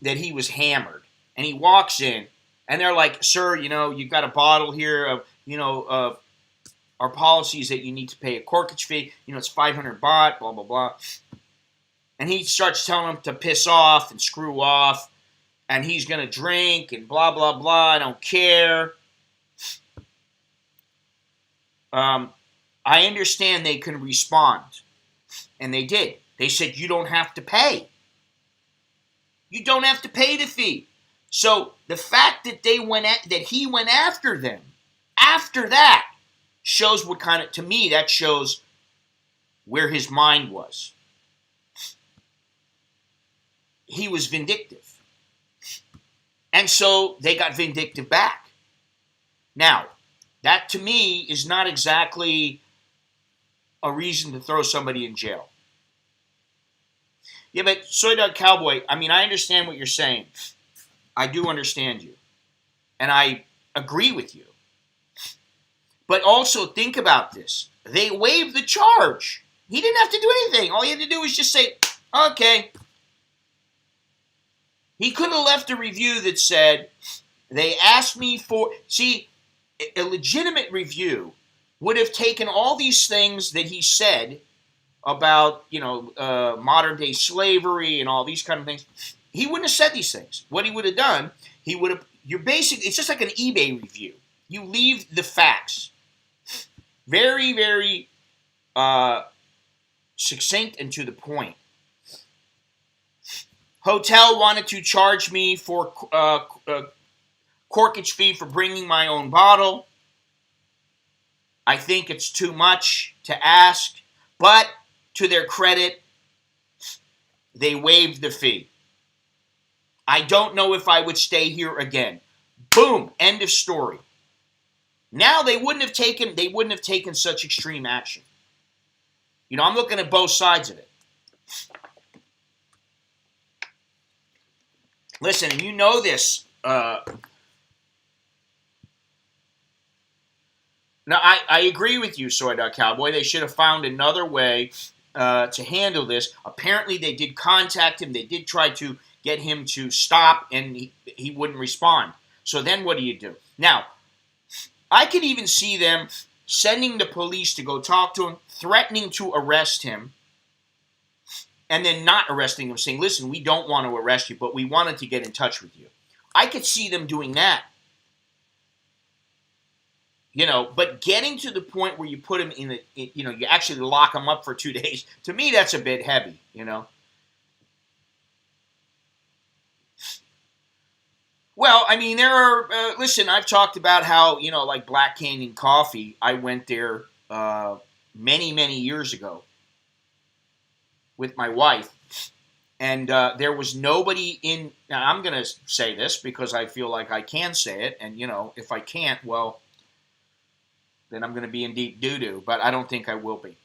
that he was hammered, and he walks in, and they're like, "Sir, you've got a bottle here of, of our policies that you need to pay a corkage fee. It's 500 baht, blah, blah, blah." And he starts telling them to piss off and screw off, and he's going to drink and blah, blah, blah. I don't care. I understand they can respond. And they did. They said, "You don't have to pay. You don't have to pay the fee." So the fact that he went after them after that shows to me, that shows where his mind was. He was vindictive. And so they got vindictive back. Now, that to me is not exactly a reason to throw somebody in jail. Yeah, but Soy Dog Cowboy, I understand what you're saying. I do understand you. And I agree with you. But also think about this. They waived the charge. He didn't have to do anything. All he had to do was just say, "Okay." He could have left a review that said, "They asked me for..." See, a legitimate review would have taken all these things that he said about, modern day slavery and all these kind of things. He wouldn't have said these things. What he would have done, it's just like an eBay review. You leave the facts. Very, very succinct and to the point. Hotel wanted to charge me for corkage fee for bringing my own bottle. I think it's too much to ask, but to their credit, they waived the fee. I don't know if I would stay here again. Boom, end of story. Now they wouldn't have taken such extreme action. I'm looking at both sides of it. Listen, and you know this. Now, I agree with you, Soy Dog Cowboy. They should have found another way to handle this. Apparently, they did contact him. They did try to get him to stop, and he wouldn't respond. So then what do you do? Now, I could even see them sending the police to go talk to him, threatening to arrest him, and then not arresting him, saying, "Listen, we don't want to arrest you, but we wanted to get in touch with you." I could see them doing that. But getting to the point where you put him you actually lock him up for 2 days, to me, that's a bit heavy, Well, there are, listen, I've talked about how, like Black Canyon Coffee, I went there many, many years ago with my wife, and there was nobody in, now I'm going to say this because I feel like I can say it, and, if I can't, well, then I'm going to be in deep doo-doo, but I don't think I will be.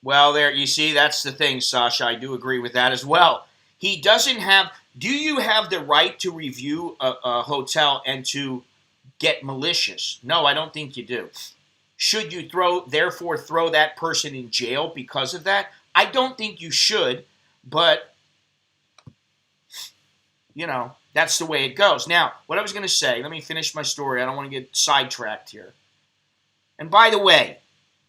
Well, there, you see, that's the thing, Sasha. I do agree with that as well. He doesn't have, do you have the right to review a hotel and to get malicious? No, I don't think you do. Should you therefore throw that person in jail because of that? I don't think you should, but that's the way it goes. Now, what I was going to say, let me finish my story. I don't want to get sidetracked here. And by the way,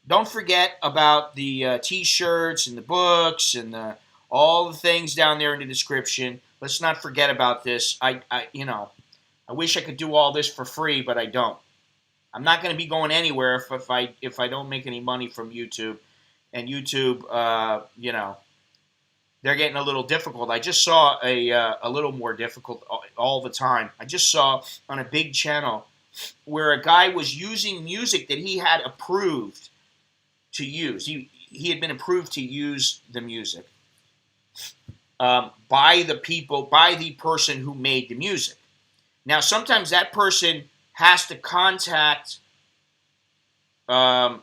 don't forget about the T-shirts and the books and all the things down there in the description. Let's not forget about this. I wish I could do all this for free, but I don't. I'm not going to be going anywhere if I don't make any money from YouTube. and YouTube, they're getting a little difficult. I just saw a little more difficult all the time. I just saw on a big channel where a guy was using music that he had approved to use. He had been approved to use the music by the person who made the music. Now, sometimes that person has to contact, the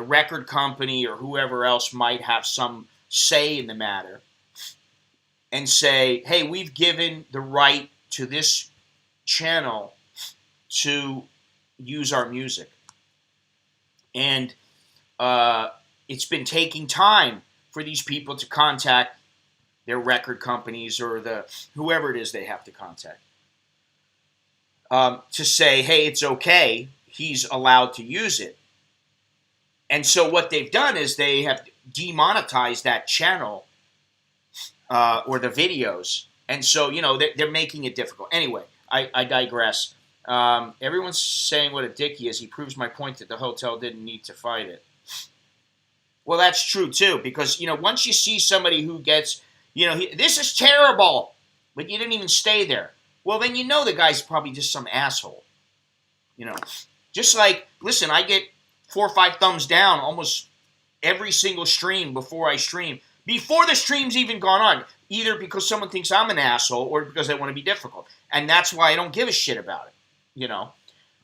record company or whoever else might have some say in the matter and say, hey, we've given the right to this channel to use our music. And it's been taking time for these people to contact their record companies or whoever it is they have to contact to say, hey, it's okay, he's allowed to use it. And so what they've done is they have demonetized that channel or the videos. And so, they're making it difficult. Anyway, I digress. Everyone's saying what a dick he is. He proves my point that the hotel didn't need to fight it. Well, that's true, too, because, once you see somebody who gets, this is terrible, but you didn't even stay there. Well, then the guy's probably just some asshole. Just like, listen, I get 4 or 5 thumbs down almost every single stream before I stream. Before the stream's even gone on. Either because someone thinks I'm an asshole or because they want to be difficult. And that's why I don't give a shit about it.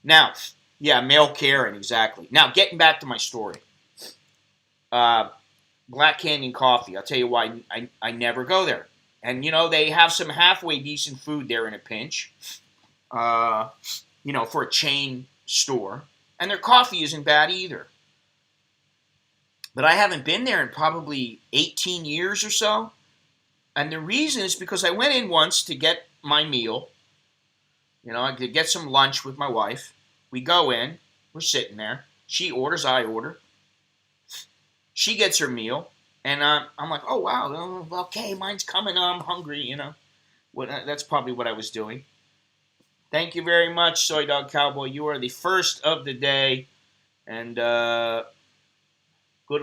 Now, yeah, male Karen, exactly. Now, getting back to my story. Black Canyon Coffee. I'll tell you why I never go there. And, they have some halfway decent food there in a pinch. For a chain store. And their coffee isn't bad either. But I haven't been there in probably 18 years or so. And the reason is because I went in once to get my meal. I could get some lunch with my wife. We go in. We're sitting there. She orders, I order. She gets her meal. And I'm like, oh, wow, okay, mine's coming. I'm hungry, That's probably what I was doing. Thank you very much, Soy Dog Cowboy. You are the first of the day. And good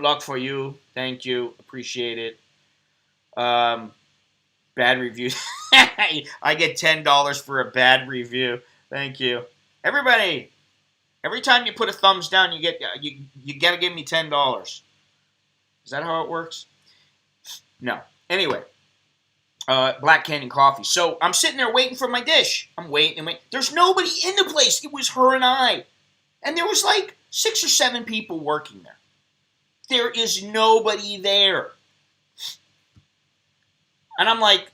luck for you. Thank you. Appreciate it. Bad review. I get $10 for a bad review. Thank you. Everybody, every time you put a thumbs down, you got to give me $10. Is that how it works? No. Anyway. Black Canyon Coffee. So I'm sitting there waiting for my dish. I'm waiting and waiting. There's nobody in the place. It was her and I. And there was like 6 or 7 people working there. There is nobody there. And I'm like,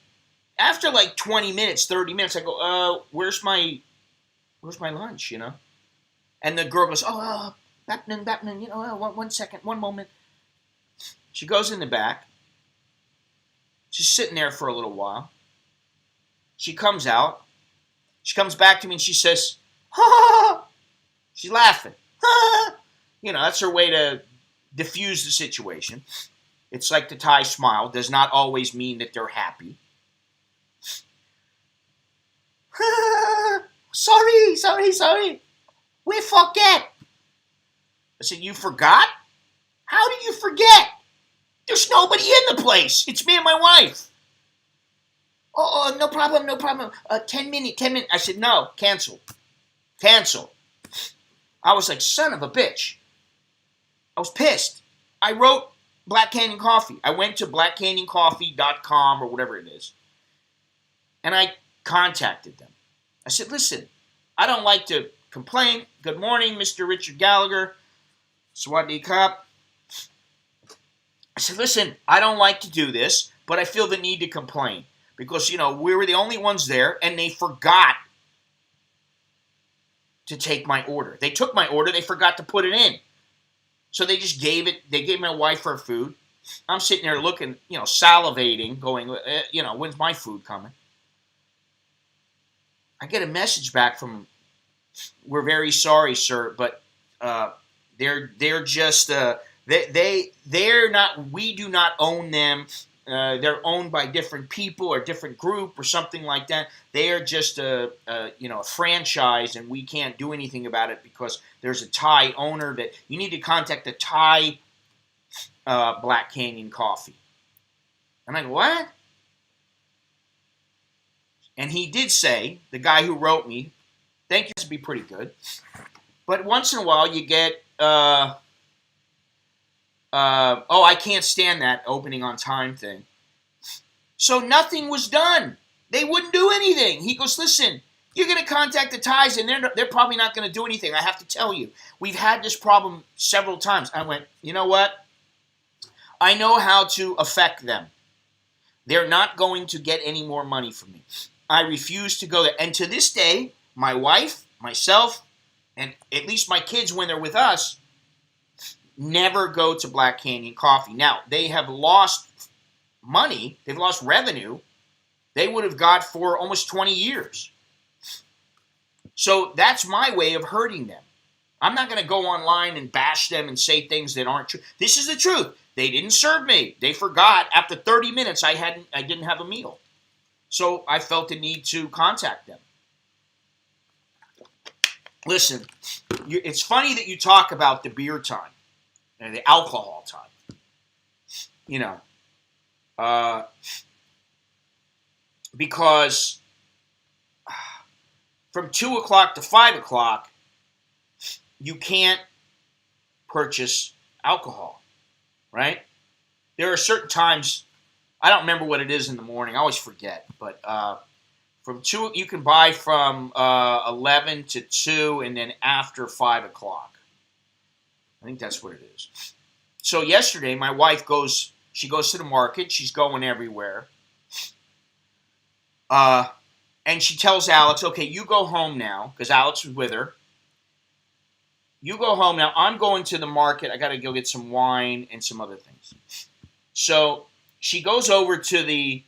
after like 20 minutes, 30 minutes, I go, where's my lunch, And the girl goes, Batman, one second, one moment. She goes in the back. She's sitting there for a little while. She comes out. She comes back to me and she says, ha! She's laughing. Ha! That's her way to diffuse the situation. It's like the Thai smile. Does not always mean that they're happy. Sorry. We forget. I said, you forgot? How did you forget? There's nobody in the place. It's me and my wife. Oh, no problem. 10 minutes. I said, no, cancel. I was like, son of a bitch. I was pissed. I wrote Black Canyon Coffee. I went to blackcanyoncoffee.com or whatever it is. And I contacted them. I said, listen, I don't like to complain. Good morning, Mr. Richard Gallagher. Swadee Kap. I said, listen, I don't like to do this, but I feel the need to complain. Because, we were the only ones there, and they forgot to take my order. They took my order, they forgot to put it in. So they just gave my wife her food. I'm sitting there looking, salivating, going, when's my food coming? I get a message back from, we're very sorry, sir, but they're just... They're not. We do not own them. they're owned by different people or different group or something like that. They are just a franchise, and we can't do anything about it because there's a Thai owner that you need to contact the Thai Black Canyon Coffee. I'm like, what? And he did say, the guy who wrote me, thank you, to be pretty good. But once in a while you get, I can't stand that opening on time thing. So nothing was done. They wouldn't do anything. He goes, listen, you're going to contact the Thais, and they're probably not going to do anything. I have to tell you, we've had this problem several times. I went, you know what? I know how to affect them. They're not going to get any more money from me. I refuse to go there. And to this day, my wife, myself, and at least my kids when they're with us, never go to Black Canyon Coffee. Now, they have lost money. They've lost revenue. They would have got for almost 20 years. So that's my way of hurting them. I'm not going to go online and bash them and say things that aren't true. This is the truth. They didn't serve me. They forgot. After 30 minutes, I didn't have a meal. So I felt the need to contact them. Listen, it's funny that you talk about the beer time and the alcohol time. You know, because from 2 o'clock to 5 o'clock, you can't purchase alcohol, right? There are certain times, I don't remember what it is in the morning, I always forget, but from 2, you can buy from 11 to 2 and then after 5 o'clock. I think that's what it is. So yesterday, my wife goes to the market, she's going everywhere, and she tells Alex, okay, you go home now, because Alex was with her. You go home now. I'm going to the market. I got to go get some wine and some other things. So she goes over to the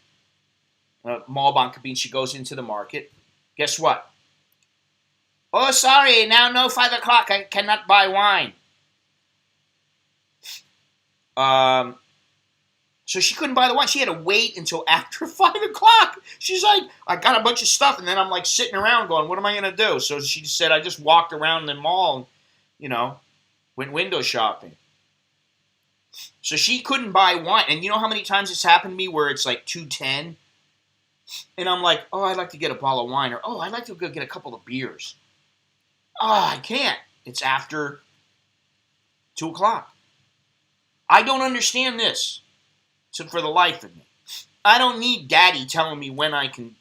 Mall Bangkok. She goes into the market. Guess what? Oh, sorry. Now no 5 o'clock. I cannot buy wine. So she couldn't buy the wine. She had to wait until after 5 o'clock. She's like, I got a bunch of stuff, and then I'm like sitting around going, what am I going to do? So she said, I just walked around the mall and, went window shopping. So she couldn't buy wine. And you know how many times it's happened to me where it's like 2:10? And I'm like, oh, I'd like to get a bottle of wine. Or, oh, I'd like to go get a couple of beers. Oh, I can't. It's after 2 o'clock. I don't understand this. For the life of me. I don't need daddy telling me when I can,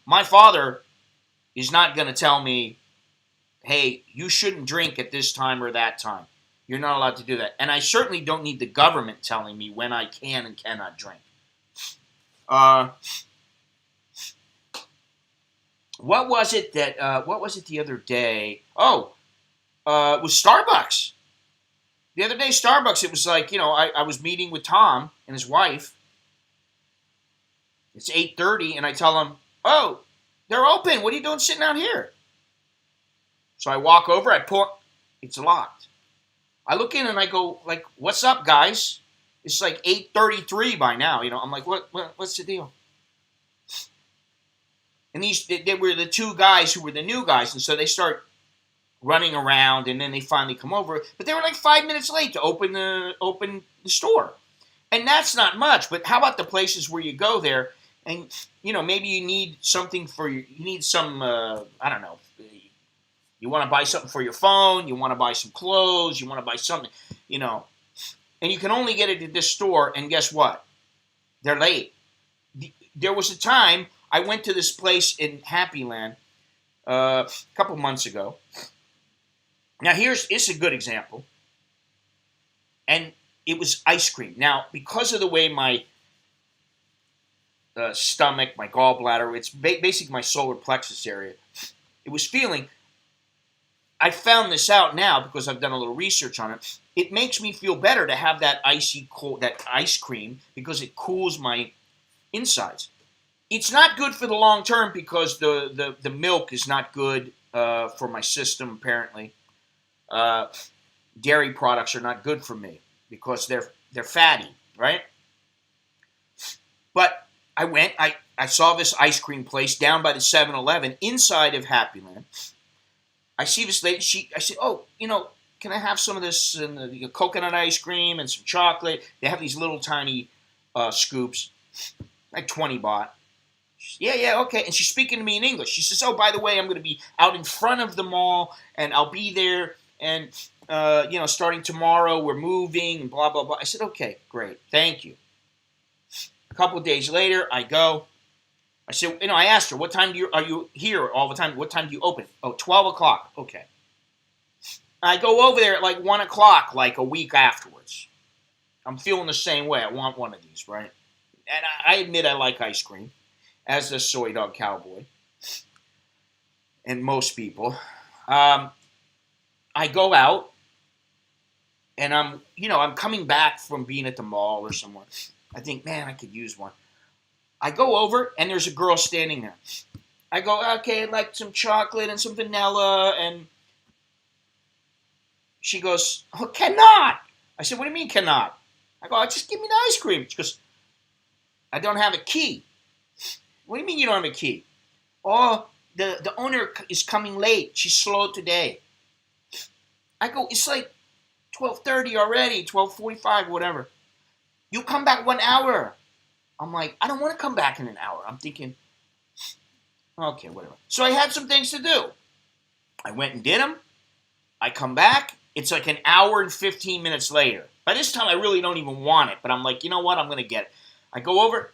my father is not going to tell me, hey, you shouldn't drink at this time or that time. You're not allowed to do that. And I certainly don't need the government telling me when I can and cannot drink. What was it the other day? Oh, it was Starbucks. The other day, Starbucks, it was like, I was meeting with Tom and his wife. It's 8:30, and I tell them, oh, they're open. What are you doing sitting out here? So I walk over, it's locked. I look in and I go, like, what's up, guys? It's like 8:33 by now. I'm like, what's the deal? And they were the two guys who were the new guys, and so they start running around, and then they finally come over. But they were like 5 minutes late to open the store. And that's not much, but how about the places where you go there, and, maybe you need something you need some, I don't know, you want to buy something for your phone, you want to buy some clothes, you want to buy something, and you can only get it at this store, and guess what? They're late. There was a time I went to this place in Happy Land a couple months ago. Now, it's a good example. And it was ice cream. Now, because of the way my stomach, my gallbladder, it's basically my solar plexus area, it was feeling, I found this out now because I've done a little research on it. It makes me feel better to have that that ice cream because it cools my insides. It's not good for the long term because the milk is not good for my system, apparently. Dairy products are not good for me because they're fatty, right? I went, I saw this ice cream place down by the 7-Eleven inside of Happyland. I see this lady, I said, oh, can I have some of this and the coconut ice cream and some chocolate? They have these little tiny scoops, like 20 baht. Yeah, okay. And she's speaking to me in English. She says, oh, by the way, I'm going to be out in front of the mall, and I'll be there, and, starting tomorrow, we're moving, and blah, blah, blah. I said, okay, great. Thank you. A couple of days later, I go. I said, I asked her, what time are you here all the time? What time do you open? Oh, 12 o'clock. Okay. I go over there at like 1 o'clock, like a week afterwards. I'm feeling the same way. I want one of these, right? And I admit I like ice cream, as does Soy Dog Cowboy, and most people. I go out, and I'm coming back from being at the mall or somewhere. I think, man, I could use one. I go over, and there's a girl standing there. I go, okay, I'd like some chocolate and some vanilla, and she goes, oh, cannot. I said, what do you mean cannot? I go, just give me the ice cream. She goes, I don't have a key. What do you mean you don't have a key? Oh, the owner is coming late. She's slow today. I go, it's like 12:30 already, 12:45, whatever. You come back 1 hour. I'm like, I don't want to come back in an hour. I'm thinking, okay, whatever. So I had some things to do. I went and did them. I come back. It's like an hour and 15 minutes later. By this time, I really don't even want it. But I'm like, you know what? I'm going to get it. I go over.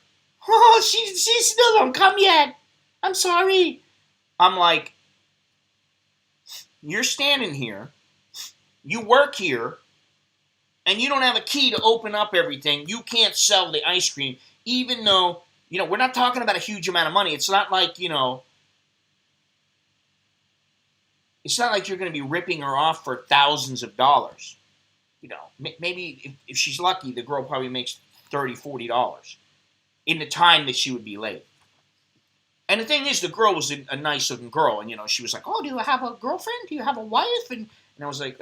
Oh, she still don't come yet. I'm sorry. I'm like, you're standing here. You work here. And you don't have a key to open up everything. You can't sell the ice cream. Even though, we're not talking about a huge amount of money. It's not like, it's not like you're going to be ripping her off for thousands of dollars. Maybe if she's lucky, the girl probably makes $30, $40 in the time that she would be late. And the thing is, the girl was a nice-looking girl. And, she was like, oh, do you have a girlfriend? Do you have a wife? And I was like,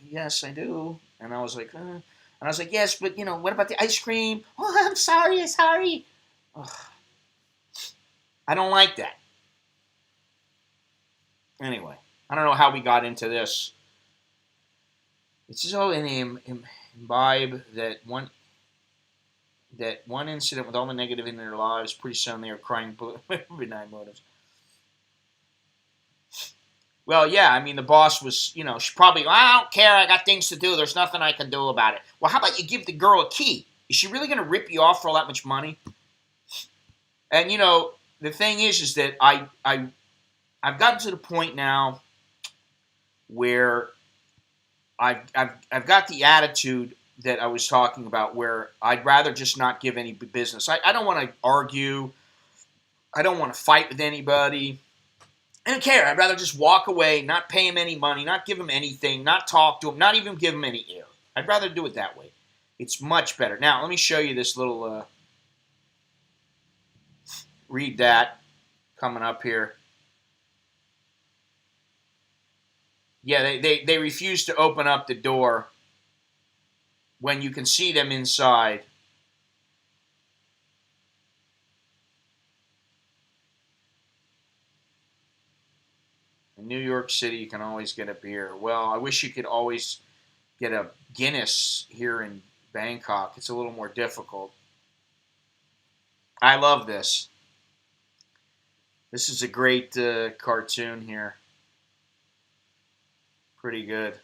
yes, I do. And I was like, yes, but, what about the ice cream? Oh, I'm sorry. Ugh. I don't like that. Anyway, I don't know how we got into this. It's so imbibe that one incident with all the negative in their lives, pretty soon they are crying benign motives. Well, yeah, the boss was, she probably, I don't care, I got things to do, there's nothing I can do about it. Well, how about you give the girl a key? Is she really going to rip you off for all that much money? And, the thing is that I've gotten to the point now where I've got the attitude that I was talking about where I'd rather just not give any business. I don't want to argue. I don't want to fight with anybody. I don't care. I'd rather just walk away, not pay him any money, not give him anything, not talk to him, not even give him any air. I'd rather do it that way. It's much better. Now, let me show you this little, read that coming up here. Yeah, they refuse to open up the door when you can see them inside. In New York City, you can always get a beer. Well, I wish you could always get a Guinness here in Bangkok. It's a little more difficult. I love this. This is a great cartoon here. Pretty good.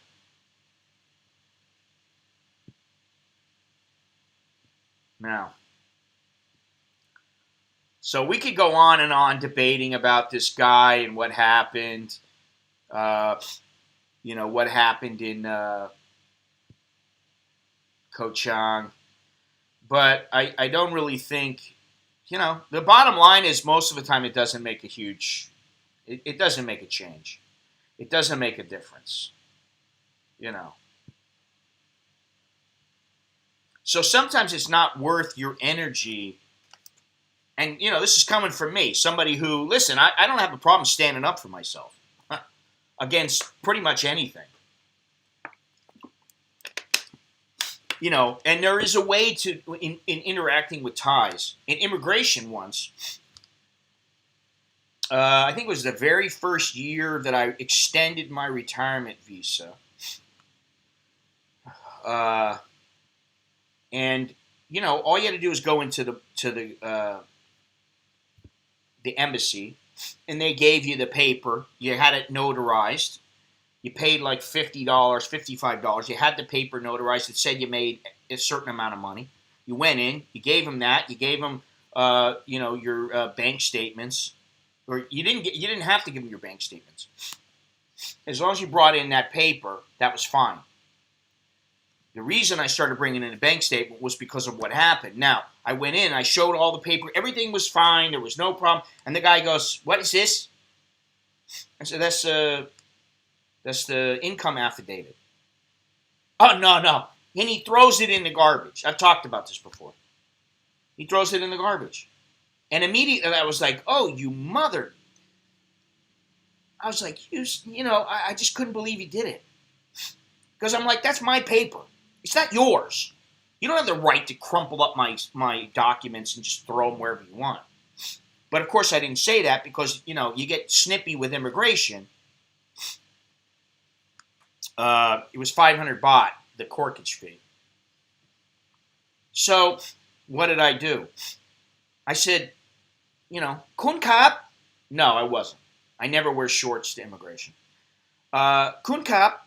Now, so we could go on and on debating about this guy and what happened. What happened in Koh Chang. But I don't really think, the bottom line is most of the time it doesn't make a huge, it doesn't make a change. It doesn't make a difference, So sometimes it's not worth your energy. And, this is coming from me, somebody who, listen, I don't have a problem standing up for myself against pretty much anything. You know, and there is a way to, in interacting with Thais. In immigration once, I think it was the very first year that I extended my retirement visa. Uh, and, you know, all you had to do is go into the embassy, and they gave you the paper. You had it notarized. You paid like $50, $55. You had the paper notarized. It said you made a certain amount of money. You went in. You gave them that. You gave them, you know, your bank statements, or you didn't have to give them your bank statements. As long as you brought in that paper, that was fine. The reason I started bringing in a bank statement was because of what happened. Now, I went in, I showed all the paper, everything was fine, there was no problem, and the guy goes, "What is this?" I said, that's the income affidavit." "Oh, no, no." And he throws it in the garbage. I've talked about this before. He throws it in the garbage. And immediately I was like, "Oh, you mother." I was like, you know, I just couldn't believe he did it. Because I'm like, that's my paper. It's not yours. You don't have the right to crumple up my documents and just throw them wherever you want. But of course I didn't say that because, you know, you get snippy with immigration. It was 500 baht, the corkage fee. So what did I do? I said, you know, "Kun kap?" No, I wasn't. I never wear shorts to immigration. "Kun kap?"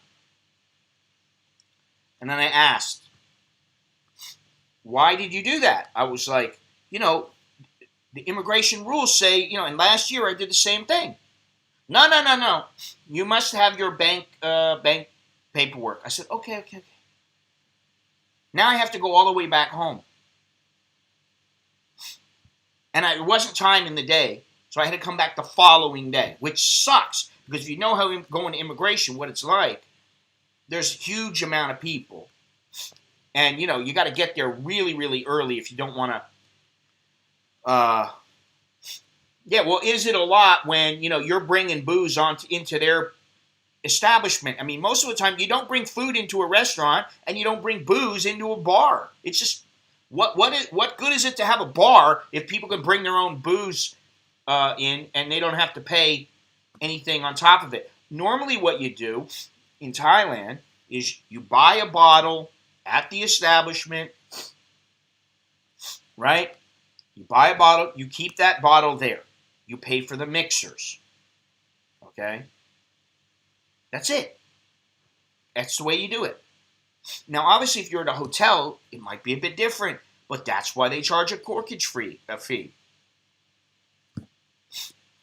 And then I asked, "Why did you do that?" I was like, you know, the immigration rules say, you know, and last year I did the same thing. "No, no, no, no. You must have your bank paperwork." I said, okay, okay, okay. Now I have to go all the way back home. And it wasn't time in the day, so I had to come back the following day, which sucks. Because if you know how going to immigration, what it's like, there's a huge amount of people. And, you know, you got to get there really, really early if you don't want to. Yeah, well, is it a lot when, you know, you're bringing booze into their establishment? I mean, most of the time you don't bring food into a restaurant and you don't bring booze into a bar. It's just, what good is it to have a bar if people can bring their own booze in and they don't have to pay anything on top of it? Normally what you do in Thailand is you buy a bottle at the establishment, right? You buy a bottle, you keep that bottle there. You pay for the mixers, okay? That's it. That's the way you do it. Now, obviously, if you're at a hotel, it might be a bit different, but that's why they charge a corkage fee.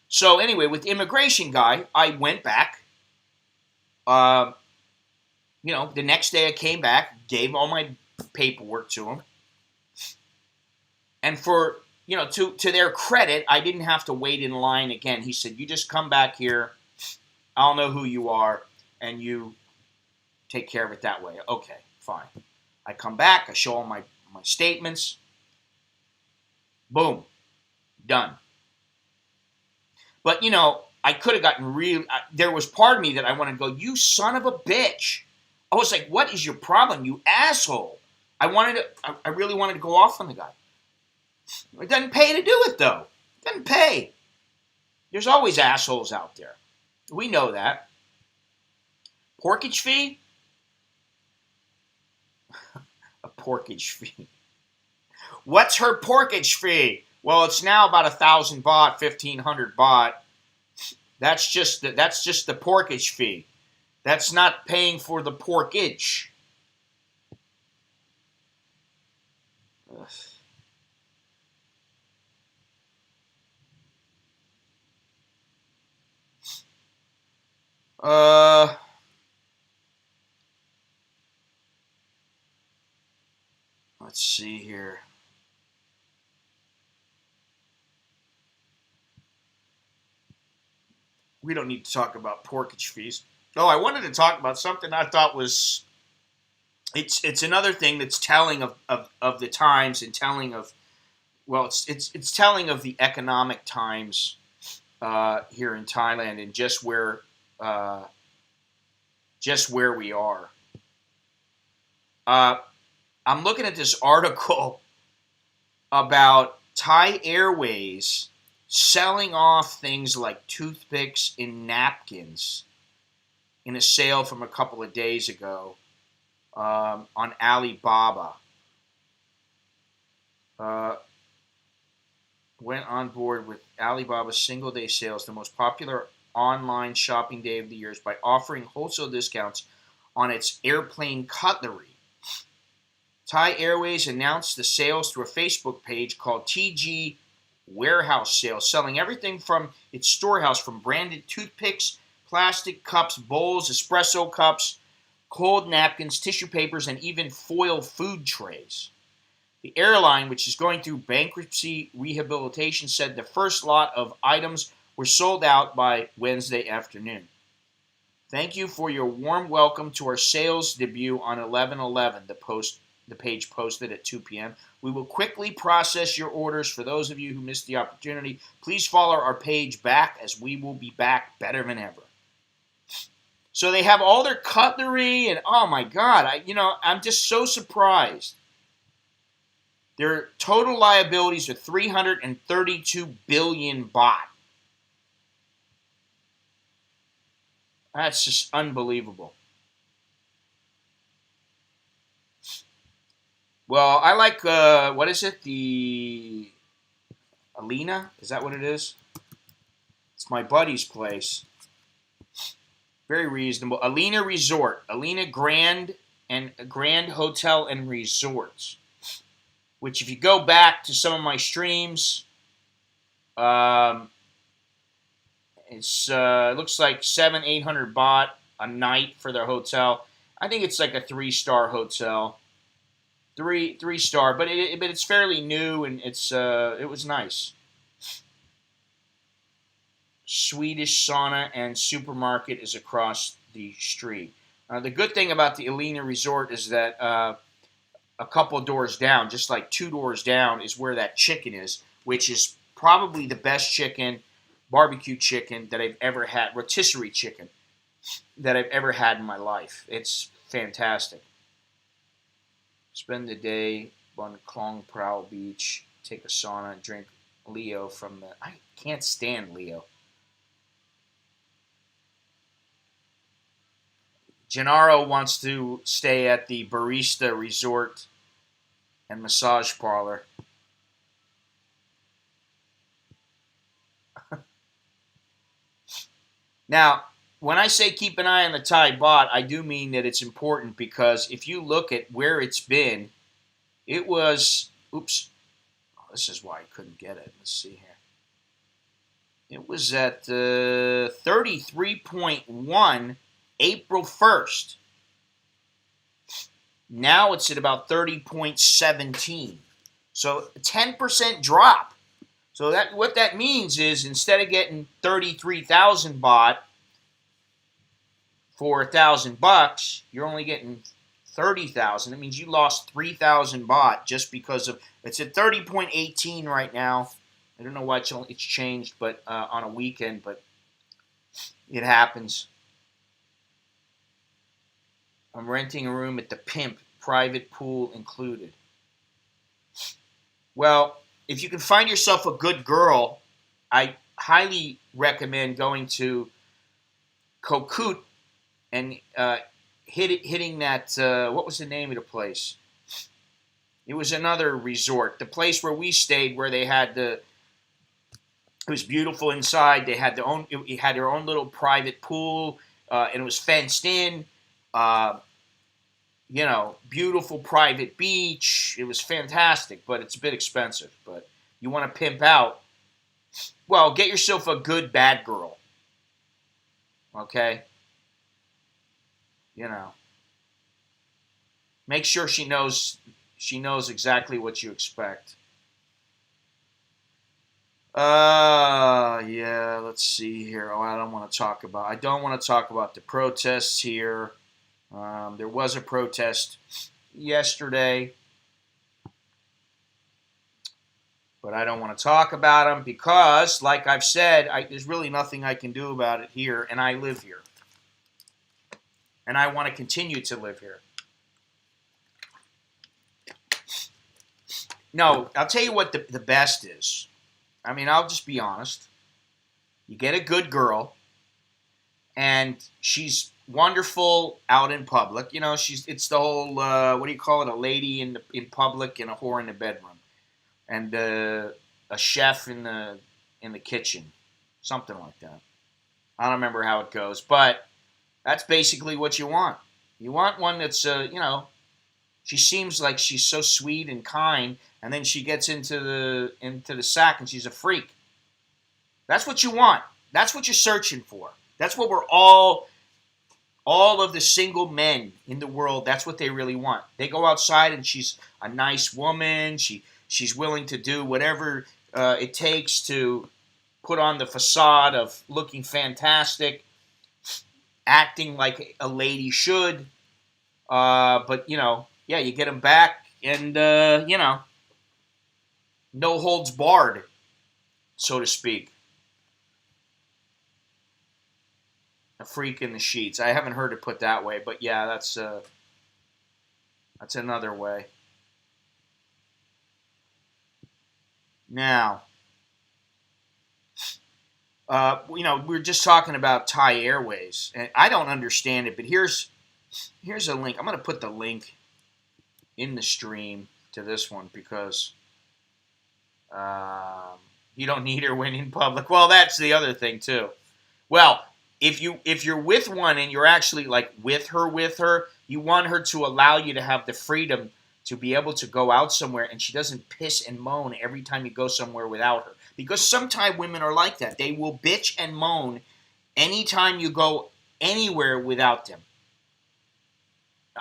So anyway, with the immigration guy, I went back. You know, the next day I came back, gave all my paperwork to him. And for, you know, to their credit, I didn't have to wait in line again. He said, "You just come back here. I'll know who you are, and you take care of it that way." Okay, fine. I come back. I show him my statements. Boom. Done. But, you know, I could have gotten there was part of me that I wanted to go, "You son of a bitch." I was like, "What is your problem, you asshole?" I really wanted to go off on the guy. It doesn't pay to do it, though. It doesn't pay. There's always assholes out there. We know that. Porkage fee? A porkage fee. What's her porkage fee? Well, it's now about 1,000 baht, 1,500 baht. That's just the porkage fee. That's not paying for the porkage. Ugh. Let's see here. We don't need to talk about porkage fees. Oh, I wanted to talk about something I thought was it's another thing that's telling of the times and telling of, well, it's telling of the economic times here in Thailand and just where we are. I'm looking at this article about Thai Airways selling off things like toothpicks and napkins in a sale from a couple of days ago on Alibaba. Went on board with Alibaba's single-day sales, the most popular online shopping day of the year, by offering wholesale discounts on its airplane cutlery. Thai Airways announced the sales through a Facebook page called TG Warehouse Sales, selling everything from its storehouse, from branded toothpicks, plastic cups, bowls, espresso cups, cold napkins, tissue papers, and even foil food trays. The airline, which is going through bankruptcy rehabilitation, said the first lot of items were sold out by Wednesday afternoon. Thank you for your warm welcome to our sales debut on 11/11, the page posted at 2 p.m. We will quickly process your orders. For those of you who missed the opportunity, please follow our page back, as we will be back better than ever. So they have all their cutlery, and oh my God, I'm just so surprised. Their total liabilities are 332 billion baht. That's just unbelievable. Well, I like, what is it? The Alina? Is that what it is? It's my buddy's place. Very reasonable. Alina Resort. Alina Grand Hotel and Resorts. Which, if you go back to some of my streams, it looks like 700-800 baht a night for their hotel. I think it's like a 3-star hotel, three star, but it's fairly new, and it was nice. Swedish sauna and supermarket is across the street. The good thing about the Alina Resort is that a couple doors down, just like 2 doors down, is where that chicken is, which is probably the best chicken, barbecue chicken, that I've ever had, rotisserie chicken, that I've ever had in my life. It's fantastic. Spend the day on Klong Prao Beach, take a sauna, and drink Leo from the... I can't stand Leo. Gennaro wants to stay at the Barista Resort and Massage Parlor. Now, when I say keep an eye on the Thai baht, I do mean that it's important, because if you look at where it's been, it was... Oops. Oh, this is why I couldn't get it. Let's see here. It was at 33.1 April 1st. Now it's at about 30.17. So a 10% drop. So what that means is, instead of getting 33,000 baht for $1,000, you're only getting 30,000. It means you lost 3,000 baht just because of... It's at 30.18 right now. I don't know why it's changed, but on a weekend, but it happens. I'm renting a room at the Pimp, private pool included. Well, if you can find yourself a good girl, I highly recommend going to Kokut and hitting that, what was the name of the place? It was another resort. The place where we stayed, where they had it was beautiful inside. They had it had their own little private pool, and it was fenced in. Beautiful private beach. It was fantastic, but it's a bit expensive. But you want to pimp out, well, get yourself a good bad girl. Okay? Make sure she knows exactly what you expect. Yeah, let's see here. I don't want to talk about the protests here. There was a protest yesterday, but I don't want to talk about them because, like I've said, there's really nothing I can do about it here, and I live here. And I want to continue to live here. No, I'll tell you what the best is. I mean, I'll just be honest. You get a good girl, and she's wonderful out in public. You know, it's the whole what do you call it? A lady in public and a whore in the bedroom, and a chef in the kitchen, something like that. I don't remember how it goes, but that's basically what you want. You want one that's she seems like she's so sweet and kind, and then she gets into the sack and she's a freak. That's what you want. That's what you're searching for. That's what we're all of the single men in the world, that's what they really want. They go outside and she's a nice woman. She's willing to do whatever it takes to put on the facade of looking fantastic, acting like a lady should. But, yeah, you get them back and, no holds barred, so to speak. A freak in the sheets. I haven't heard it put that way, but yeah, that's another way. Now, we're just talking about Thai Airways, and I don't understand it, but here's a link. I'm going to put the link in the stream to this one because you don't need her when in public. Well, that's the other thing too. Well, if you're with one and you're actually like with her, you want her to allow you to have the freedom to be able to go out somewhere and she doesn't piss and moan every time you go somewhere without her. Because sometimes women are like that. They will bitch and moan anytime you go anywhere without them.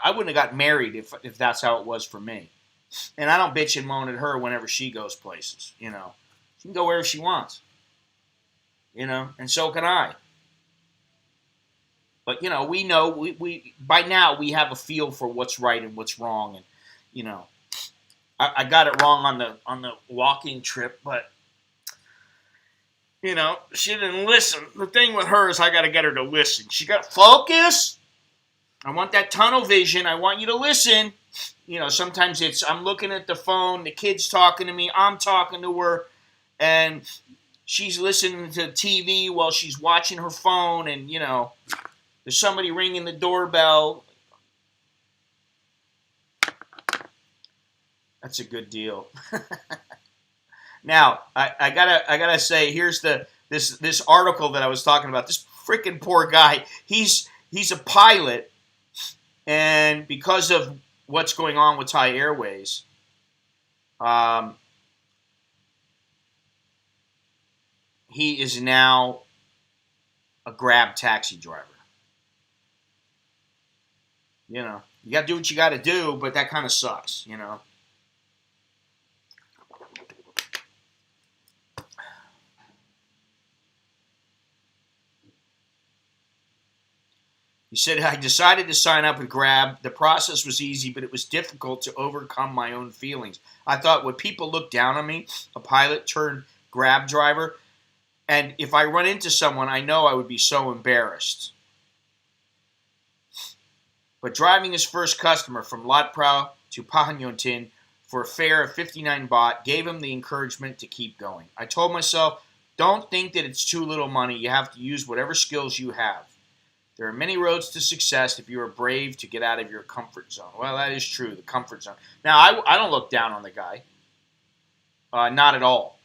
I wouldn't have got married if that's how it was for me. And I don't bitch and moan at her whenever she goes places, She can go wherever she wants. And so can I. But, we know, we by now we have a feel for what's right and what's wrong. And, I got it wrong on the walking trip, but, she didn't listen. The thing with her is I got to get her to listen. She got focus. I want that tunnel vision. I want you to listen. Sometimes I'm looking at the phone, the kid's talking to me, I'm talking to her, and she's listening to TV while she's watching her phone, and, there's somebody ringing the doorbell. That's a good deal. Now, I gotta say, here's this article that I was talking about. This freaking poor guy. He's a pilot, and because of what's going on with Thai Airways, he is now a Grab taxi driver. You got to do what you got to do, but that kind of sucks, He said, I decided to sign up with Grab. The process was easy, but it was difficult to overcome my own feelings. I thought, would people look down on me, a pilot turned Grab driver? And if I run into someone, I know I would be so embarrassed. But driving his first customer from Lat Phrao to Phahanyontin for a fare of 59 baht gave him the encouragement to keep going. I told myself, don't think that it's too little money. You have to use whatever skills you have. There are many roads to success if you are brave to get out of your comfort zone. Well, that is true, the comfort zone. Now, I don't look down on the guy. Not at all.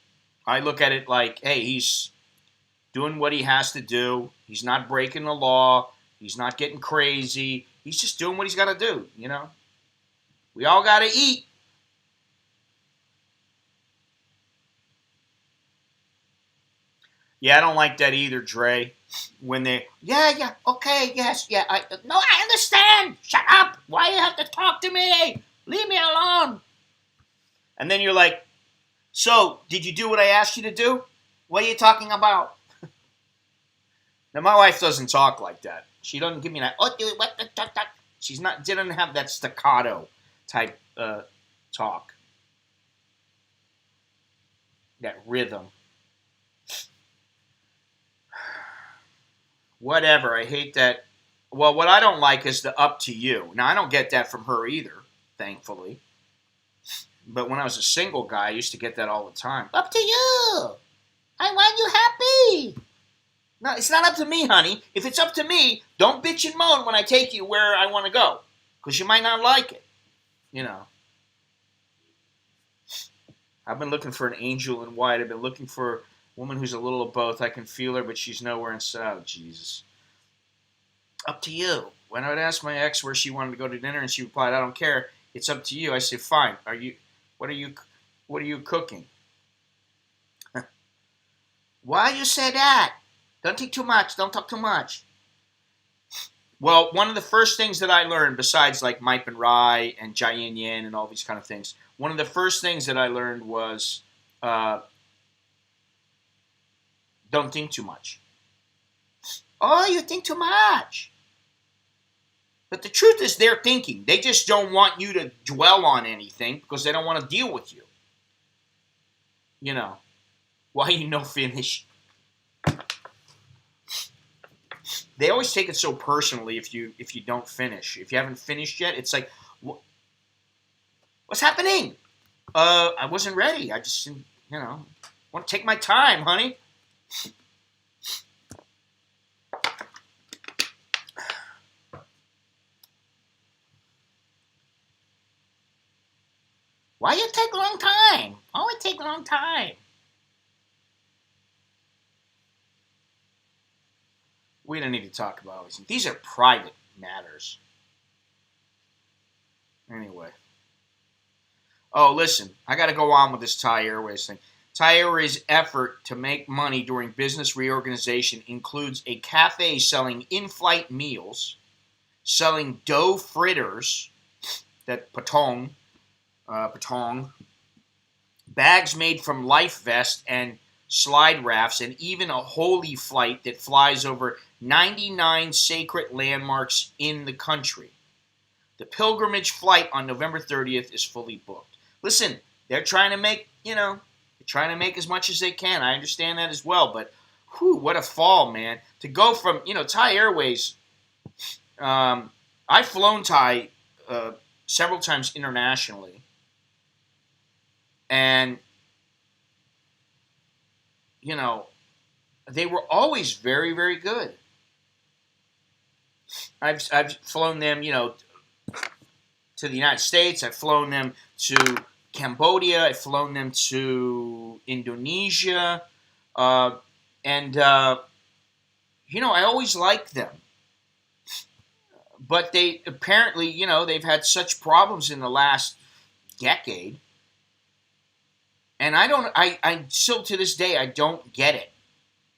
I look at it like, hey, he's doing what he has to do. He's not breaking the law. He's not getting crazy. He's just doing what he's got to do, We all got to eat. Yeah, I don't like that either, Dre. When they, yeah, okay, yes, yeah. No, I understand. Shut up. Why you have to talk to me? Leave me alone. And then you're like, so, did you do what I asked you to do? What are you talking about? Now, my wife doesn't talk like that. She doesn't give me that, she's not, didn't have that staccato type talk. That rhythm. Whatever, I hate that. Well, what I don't like is the up to you. Now, I don't get that from her either, thankfully. But when I was a single guy, I used to get that all the time. Up to you. I want you happy. No, it's not up to me, honey. If it's up to me, don't bitch and moan when I take you where I want to go. Because you might not like it. You know. I've been looking for an angel in white. I've been looking for a woman who's a little of both. I can feel her, but she's nowhere inside. Oh, Jesus. Up to you. When I would ask my ex where she wanted to go to dinner, and she replied, I don't care. It's up to you. I said, fine. What are you cooking? Why you say that? Don't take too much. Don't talk too much. Well, one of the first things that I learned, besides like Mipe and Rye and Jai Yin Yin and all these kind of things, one of the first things that I learned was don't think too much. Oh, you think too much. But the truth is they're thinking. They just don't want you to dwell on anything because they don't want to deal with you. You know. Why you no finish? They always take it so personally if you don't finish. If you haven't finished yet, it's like, what's happening? I wasn't ready. I just, want to take my time, honey. Why you take a long time? Oh, it take a long time. We don't need to talk about all these things. These are private matters. Anyway. Oh, listen. I got to go on with this Thai Airways thing. Thai Airways' effort to make money during business reorganization includes a cafe selling in-flight meals, selling dough fritters, that patong, bags made from life vests and slide rafts, and even a holy flight that flies over 99 sacred landmarks in the country. The pilgrimage flight on November 30th is fully booked. Listen, they're trying to make, they're trying to make as much as they can. I understand that as well, but whew, what a fall, man. To go from, Thai Airways, I've flown Thai several times internationally, and they were always very, very good. I've flown them, to the United States. I've flown them to Cambodia. I've flown them to Indonesia. And I always liked them. But they apparently, they've had such problems in the last decade. And I still to this day, I don't get it.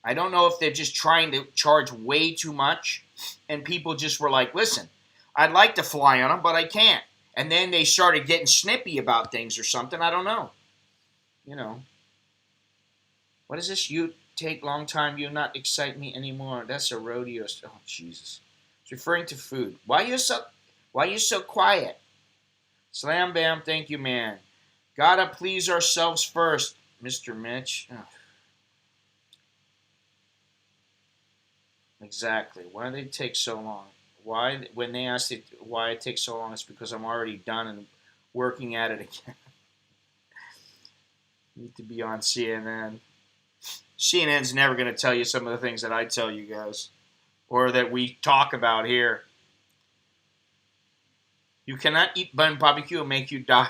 I don't know if they're just trying to charge way too much, and people just were like, listen, I'd like to fly on them, but I can't. And then they started getting snippy about things or something. I don't know. What is this? You take long time. You not excite me anymore. That's a rodeo. Oh, Jesus. It's referring to food. Why you so quiet? Slam bam. Thank you, man. Gotta please ourselves first, Mr. Mitch. Oh. Exactly. Why do they take so long? Why, when they ask it why it takes so long, it's because I'm already done and working at it again. Need to be on CNN. CNN's never going to tell you some of the things that I tell you guys, or that we talk about here. You cannot eat bun barbecue and make you die.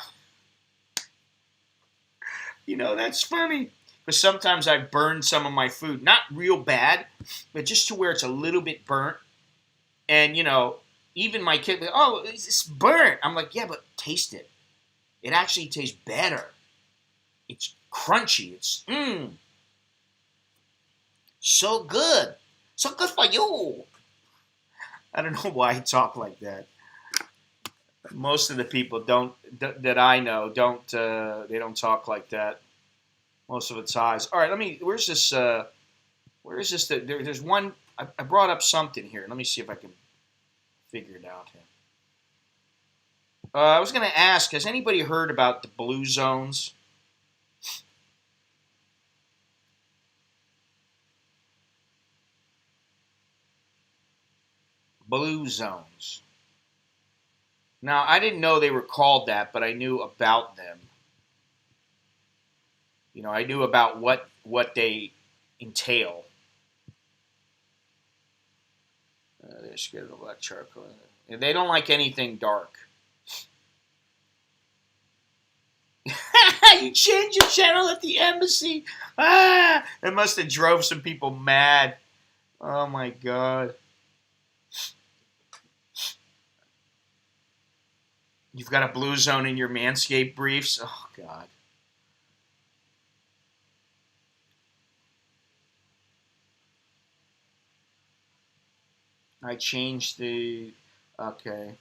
That's funny. Because sometimes I burn some of my food. Not real bad, but just to where it's a little bit burnt. And, even my kid, oh, it's burnt. I'm like, yeah, but taste it. It actually tastes better. It's crunchy. It's, so good. So good for you. I don't know why I talk like that. Most of the people that I know they don't talk like that. Most of it's Thais. All right, where's this, where is this, there's one, I brought up something here. Let me see if I can figure it out here. I was going to ask, has anybody heard about the blue zones? Blue zones. Now, I didn't know they were called that, but I knew about them. I knew about what they entail. They're scared of black charcoal. They don't like anything dark. You changed your channel at the embassy. It must have drove some people mad. Oh my God. You've got a blue zone in your Manscaped briefs. Oh God. I changed the. Okay.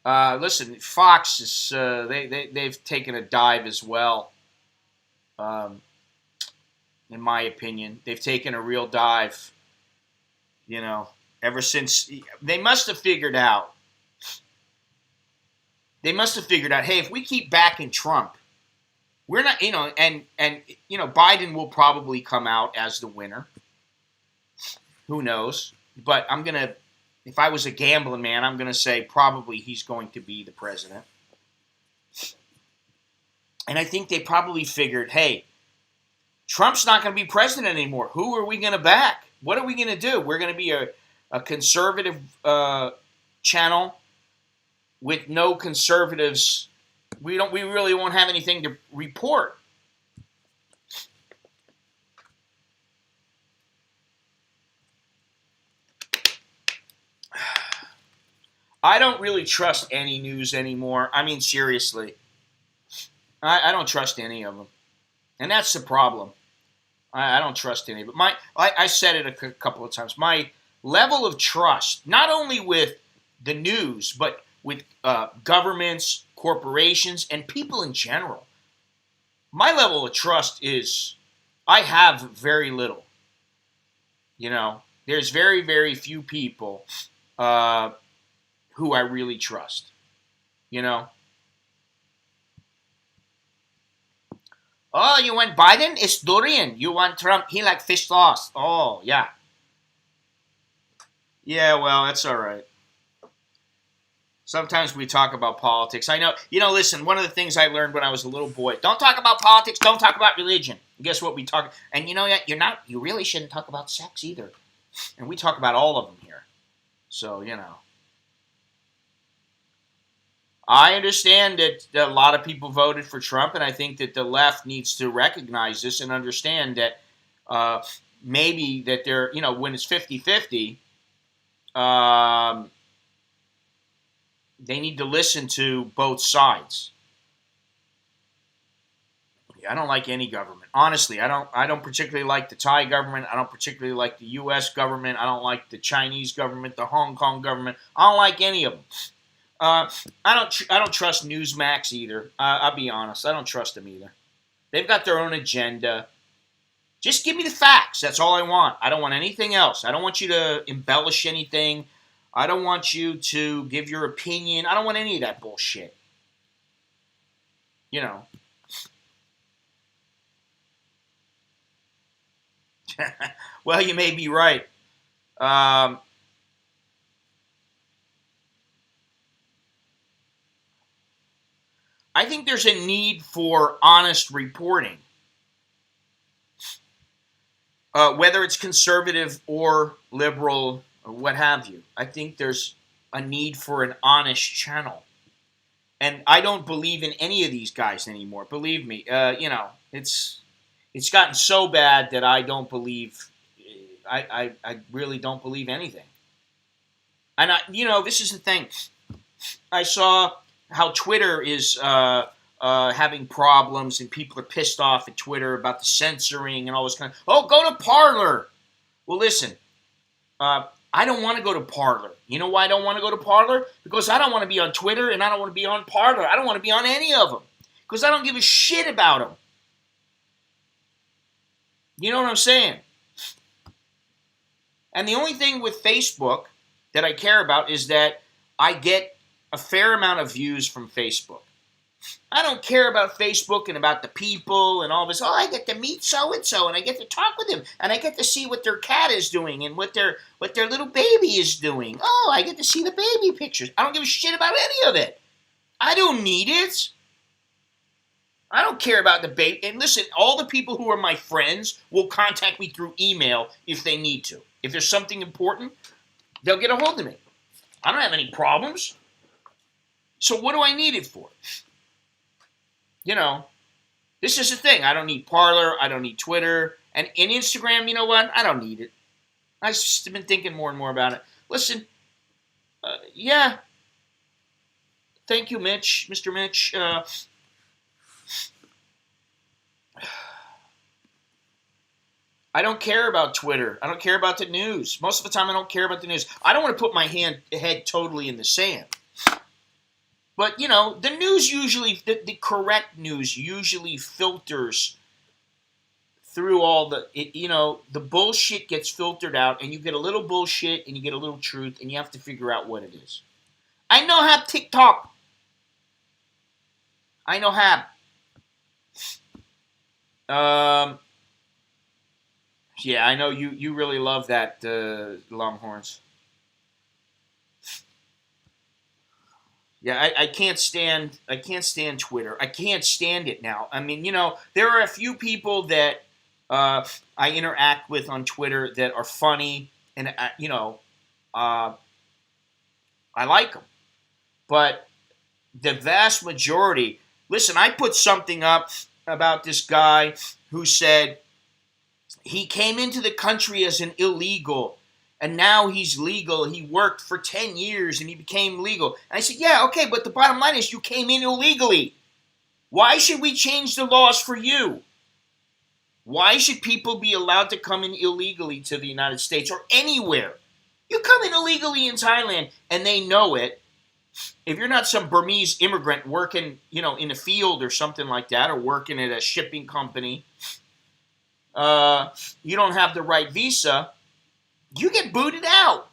Listen, Fox is they've taken a dive as well. In my opinion, they've taken a real dive. Ever since they must have figured out. They must have figured out. Hey, if we keep backing Trump, we're not. And Biden will probably come out as the winner. Who knows? But if I was a gambling man, I'm going to say probably he's going to be the president. And I think they probably figured, hey, Trump's not going to be president anymore. Who are we going to back? What are we going to do? We're going to be a conservative channel with no conservatives. We really won't have anything to report. I don't really trust any news anymore. I mean, seriously. I don't trust any of them. And that's the problem. I don't trust any of it. I said it a couple of times. My level of trust, not only with the news, but with governments, corporations, and people in general. My level of trust is, I have very little. There's very, very few people who I really trust. Oh, you want Biden? It's durian. You want Trump? He like fish sauce. Oh, yeah. Yeah, well, that's all right. Sometimes we talk about politics. I know, listen, one of the things I learned when I was a little boy, don't talk about politics, don't talk about religion. And guess what we talk, and you really shouldn't talk about sex either. And we talk about all of them here. So, I understand that a lot of people voted for Trump, and I think that the left needs to recognize this and understand that maybe that they're, when it's 50-50, they need to listen to both sides. I don't like any government. Honestly, I don't particularly like the Thai government. I don't particularly like the U.S. government. I don't like the Chinese government, the Hong Kong government. I don't like any of them. I don't trust Newsmax either. I'll be honest. I don't trust them either. They've got their own agenda. Just give me the facts. That's all I want. I don't want anything else. I don't want you to embellish anything. I don't want you to give your opinion. I don't want any of that bullshit. Well, you may be right. I think there's a need for honest reporting, whether it's conservative or liberal or what have you. I think there's a need for an honest channel. And I don't believe in any of these guys anymore. Believe me, it's gotten so bad that I don't believe, I really don't believe anything. And this is the thing. I saw how Twitter is having problems and people are pissed off at Twitter about the censoring and all this kind of, oh, go to Parler. Well, listen, I don't want to go to Parler. You know why I don't want to go to Parler? Because I don't want to be on Twitter and I don't want to be on Parler. I don't want to be on any of them because I don't give a shit about them. You know what I'm saying? And the only thing with Facebook that I care about is that I get a fair amount of views from Facebook. I don't care about Facebook and about the people and all this. Oh, I get to meet so-and-so and I get to talk with him and I get to see what their cat is doing and what their little baby is doing. Oh, I get to see the baby pictures. I don't give a shit about any of it. I don't need it. I don't care about debate. And listen, all the people who are my friends will contact me through email if they need to. If there's something important, they'll get a hold of me. I don't have any problems. So what do I need it for? You know, this is the thing. I don't need Parler. I don't need Twitter. And in Instagram, you know what? I don't need it. I've just been thinking more and more about it. Listen, yeah. Thank you, Mitch, Mr. Mitch. I don't care about Twitter. I don't care about the news. Most of the time, I don't care about the news. I don't want to put my head totally in the sand. But, you know, the news usually, the correct news usually filters through all the, the bullshit gets filtered out, and you get a little bullshit, and you get a little truth, and you have to figure out what it is. I know how TikTok. I know how. Yeah, I know you really love that, Longhorns. Yeah, I can't stand Twitter. I can't stand it now. I mean, there are a few people that I interact with on Twitter that are funny, and I like them. But the vast majority, listen, I put something up about this guy who said he came into the country as an illegal, and now he's legal. He worked for 10 years, and he became legal. And I said, yeah, okay, but the bottom line is you came in illegally. Why should we change the laws for you? Why should people be allowed to come in illegally to the United States or anywhere? You come in illegally in Thailand, and they know it. If you're not some Burmese immigrant working, in a field or something like that, or working at a shipping company, you don't have the right visa, you get booted out.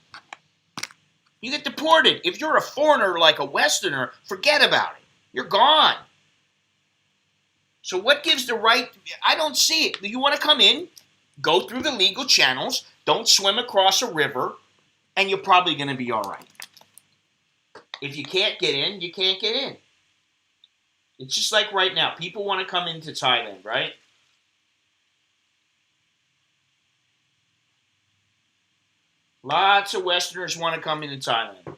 You get deported. If you're a foreigner like a Westerner, forget about it. You're gone. So what gives the right? I don't see it. You want to come in, go through the legal channels, don't swim across a river, and you're probably going to be all right. If you can't get in, you can't get in. It's just like right now. People want to come into Thailand, right? Lots of Westerners want to come into Thailand.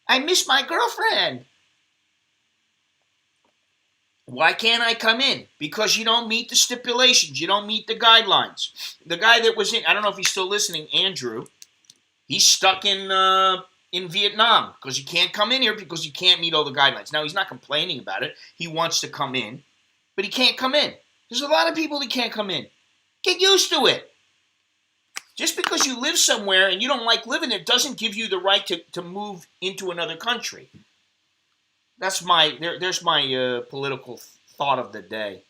I miss my girlfriend. Why can't I come in? Because you don't meet the stipulations. You don't meet the guidelines. The guy that was in, I don't know if he's still listening, Andrew, he's stuck in Vietnam because he can't come in here because he can't meet all the guidelines. Now, he's not complaining about it. He wants to come in, but he can't come in. There's a lot of people that can't come in. Get used to it. Just because you live somewhere and you don't like living there doesn't give you the right to move into another country. There's my political thought of the day.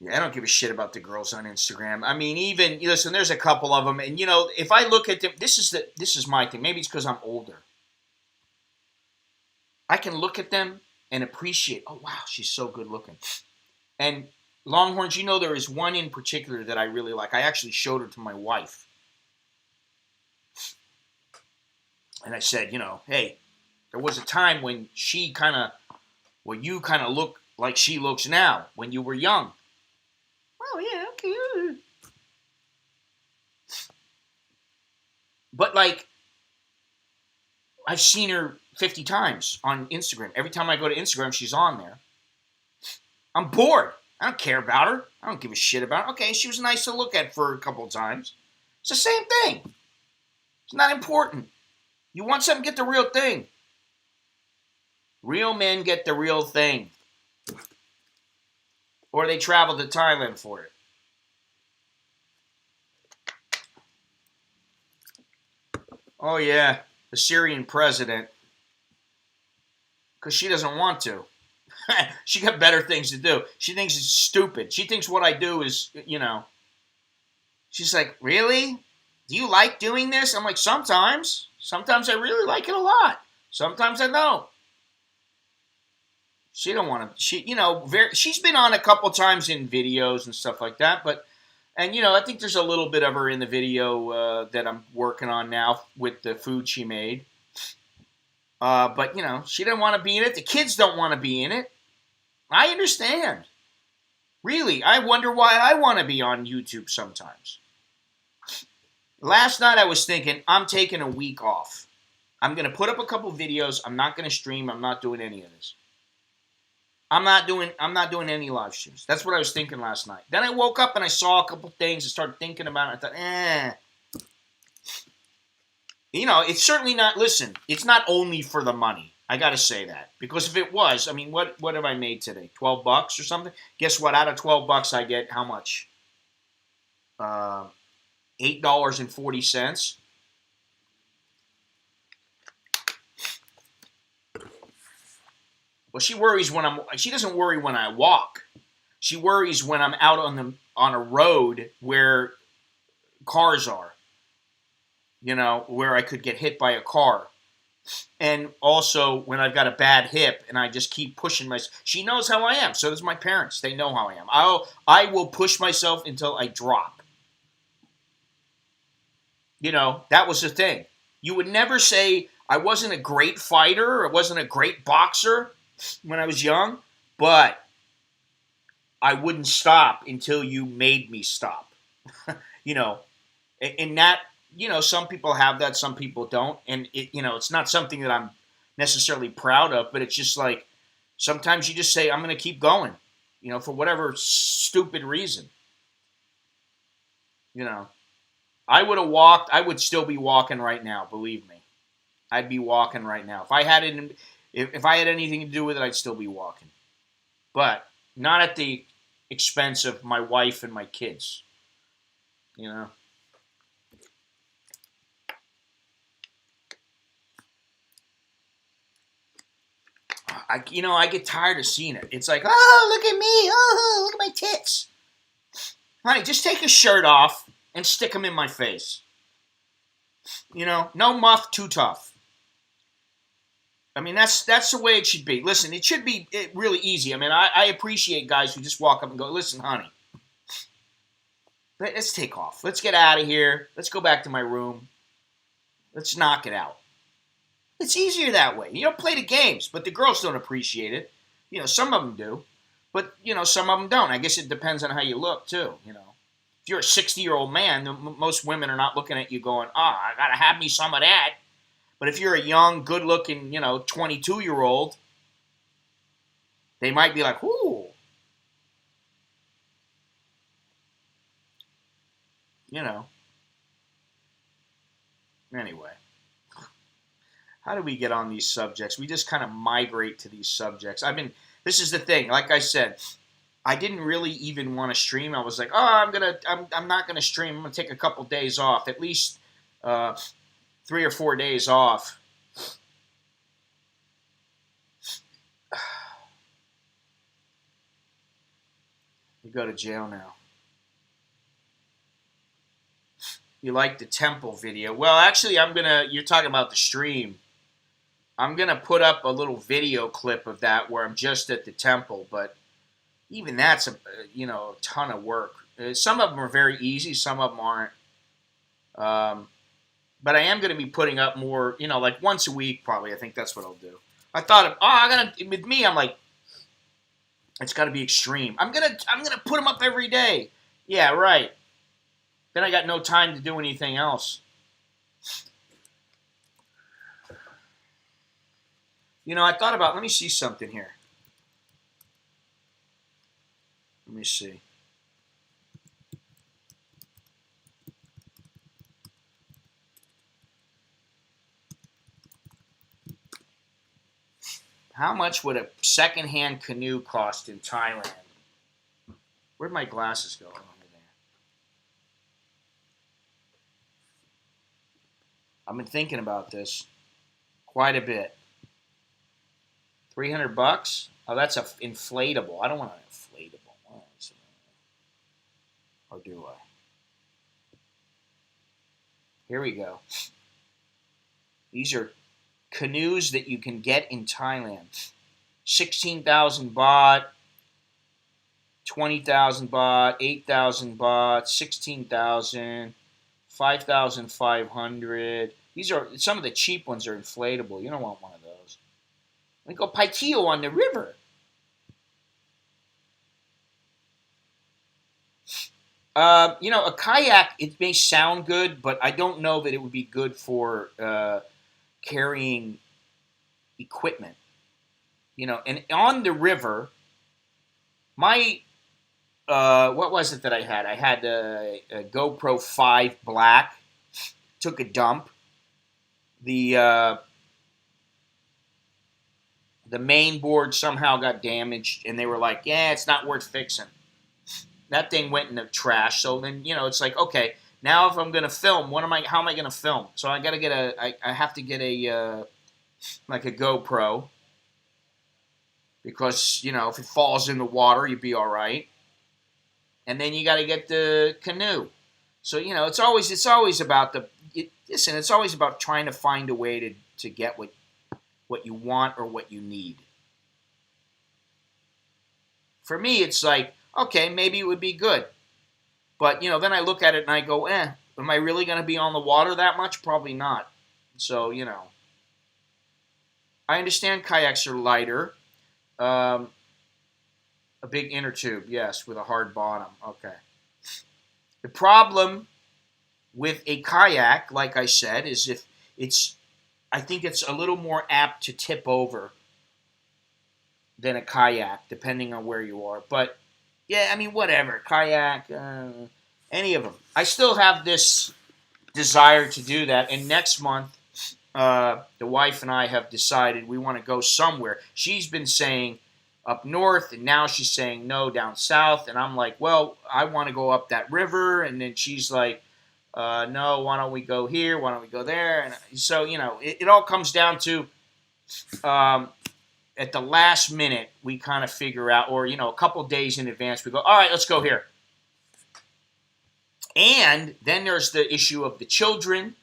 Yeah, I don't give a shit about the girls on Instagram. I mean, listen, there's a couple of them, and if I look at them, this is my thing. Maybe it's because I'm older. I can look at them and appreciate. Oh wow, she's so good looking. And Longhorns, there is one in particular that I really like. I actually showed her to my wife, and I said, hey. There was a time when you kind of look like she looks now when you were young. Oh, yeah, okay. But, I've seen her 50 times on Instagram. Every time I go to Instagram, she's on there. I'm bored. I don't care about her. I don't give a shit about her. Okay, she was nice to look at for a couple of times. It's the same thing. It's not important. You want something, get the real thing. Real men get the real thing. Or they travel to Thailand for it. Oh yeah, the Syrian president. Because she doesn't want to. She got better things to do. She thinks it's stupid. She thinks what I do is, She's like, really? Do you like doing this? I'm like, sometimes. Sometimes I really like it a lot. Sometimes I don't. She don't want to. She's been on a couple times in videos and stuff like that. But, I think there's a little bit of her in the video that I'm working on now with the food she made. But, you know, she didn't want to be in it. The kids don't want to be in it. I understand. Really, I wonder why I want to be on YouTube sometimes. Last night I was thinking, I'm taking a week off. I'm going to put up a couple videos. I'm not going to stream. I'm not doing any of this. I'm not doing any live streams. That's what I was thinking last night. Then I woke up and I saw a couple things and started thinking about it. I thought, You know, it's certainly not, listen, it's not only for the money. I got to say that. Because if it was, I mean, what have I made today? 12 bucks or something? Guess what? Out of 12 bucks, I get how much? $8.40. Well, she doesn't worry when I walk. She worries when I'm out on a road where cars are. You know, where I could get hit by a car. And also when I've got a bad hip and I just keep pushing myself. She knows how I am. So does my parents. They know how I am. I will push myself until I drop. You know, that was the thing. You would never say I wasn't a great fighter or I wasn't a great boxer when I was young, but I wouldn't stop until you made me stop. You know, and that, you know, some people have that, some people don't, and you know, it's not something that I'm necessarily proud of, but it's just like sometimes you just say, I'm going to keep going, you know, for whatever stupid reason. You know, I would have walked, I would still be walking right now, believe me. I'd be walking right now. If I had anything to do with it, I'd still be walking. But not at the expense of my wife and my kids. You know? I get tired of seeing it. It's like, oh, look at me. Oh, look at my tits. Honey, just take a shirt off and stick them in my face. You know, no muff, too tough. I mean, that's the way it should be. Listen, it should be really easy. I mean, I appreciate guys who just walk up and go, listen, honey, let's take off. Let's get out of here. Let's go back to my room. Let's knock it out. It's easier that way. You don't play the games, but the girls don't appreciate it. You know, some of them do, but, you know, some of them don't. I guess it depends on how you look, too, you know. If you're a 60-year-old man, most women are not looking at you going, I got to have me some of that. But if you're a young, good-looking, you know, 22-year-old, they might be like, ooh. You know. Anyway. How do we get on these subjects? We just kind of migrate to these subjects. This is the thing. Like I said, I didn't really even want to stream. I was like, I'm not gonna stream. I'm gonna take a couple days off, at least 3 or 4 days off. You go to jail now. You like the temple video? Well, actually, you're talking about the stream. I'm going to put up a little video clip of that where I'm just at the temple, but even that's a ton of work. Some of them are very easy, some of them aren't. But I am going to be putting up more, you know, like once a week probably. I think that's what I'll do. I thought, with me, I'm like, it's got to be extreme. I'm gonna put them up every day. Yeah, right. Then I got no time to do anything else. You know, I thought about, let me see something here. Let me see. How much would a secondhand canoe cost in Thailand? Where'd my glasses go? I've been thinking about this quite a bit. 300 bucks? Oh, that's an inflatable. I don't want an inflatable. Or do I? Here we go. These are canoes that you can get in Thailand. 16,000 baht, 20,000 baht, 8,000 baht, 16,000, 5,500. These are some of the cheap ones are inflatable. You don't want one of those. We go paitio on the river. A kayak, it may sound good, but I don't know that it would be good for carrying equipment. And on the river, my what was it that I had? I had a GoPro 5 Black. Took a dump. The the main board somehow got damaged, and they were like, "Yeah, it's not worth fixing." That thing went in the trash. So then, it's like, okay, now if I'm gonna film, how am I gonna film? So I gotta get I have to get like a GoPro, because if it falls in the water, you'd be all right. And then you got to get the canoe. So it's always about it's always about trying to find a way to get what you want or what you need. For me, it's like, okay, maybe it would be good. But, then I look at it and I go, am I really going to be on the water that much? Probably not. So, I understand kayaks are lighter. Um, a big inner tube, yes, with a hard bottom. Okay. The problem with a kayak, like I said, is I think it's a little more apt to tip over than a kayak, depending on where you are. But, yeah, I mean, whatever. Kayak, any of them. I still have this desire to do that. And next month, the wife and I have decided we want to go somewhere. She's been saying up north, and now she's saying no, down south. And I'm like, well, I want to go up that river. And then she's like, no, why don't we go here? Why don't we go there? And so, it all comes down to at the last minute, we kind of figure out, or, a couple days in advance, we go, all right, let's go here. And then there's the issue of the children,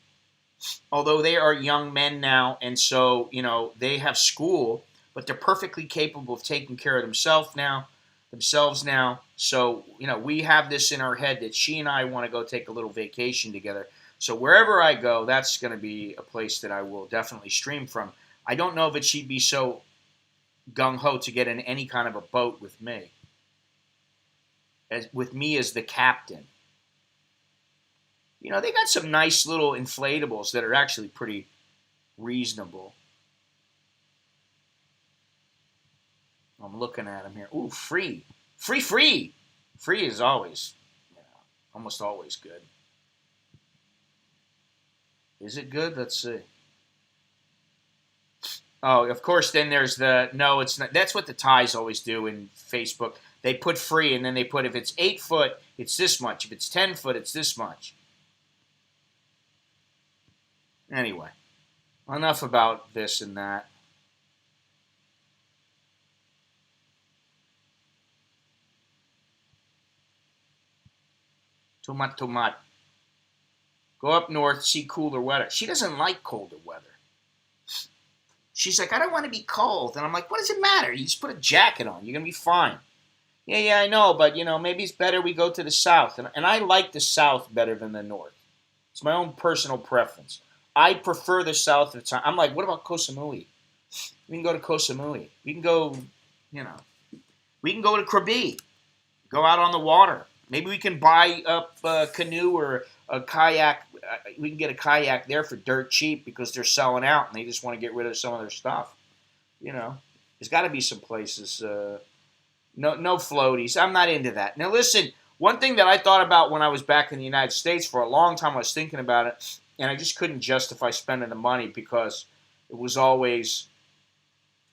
although they are young men now, and so, they have school, but they're perfectly capable of taking care of themselves now. So, we have this in our head that she and I want to go take a little vacation together. So wherever I go, that's going to be a place that I will definitely stream from. I don't know if she'd be so gung-ho to get in any kind of a boat with me. With me as the captain. They got some nice little inflatables that are actually pretty reasonable. I'm looking at them here. Ooh, free. Free. Free is always, almost always good. Is it good? Let's see. Oh, of course, then there's no, it's not. That's what the Thais always do in Facebook. They put free, and then they put, if it's 8 foot, it's this much. If it's 10 foot, it's this much. Anyway, enough about this and that. Tomat. Go up north, see cooler weather. She doesn't like colder weather. She's like, I don't want to be cold. And I'm like, what does it matter? You just put a jacket on. You're going to be fine. Yeah, I know. But, maybe it's better we go to the south. And I like the south better than the north. It's my own personal preference. I prefer the south of the time. I'm like, what about Koh Samui? We can go to Koh Samui. We can go, we can go to Krabi. Go out on the water. Maybe we can buy up a canoe or a kayak. We can get a kayak there for dirt cheap because they're selling out and they just want to get rid of some of their stuff. There's got to be some places. No floaties. I'm not into that. Now listen, one thing that I thought about when I was back in the United States for a long time, I was thinking about it, and I just couldn't justify spending the money because it was always,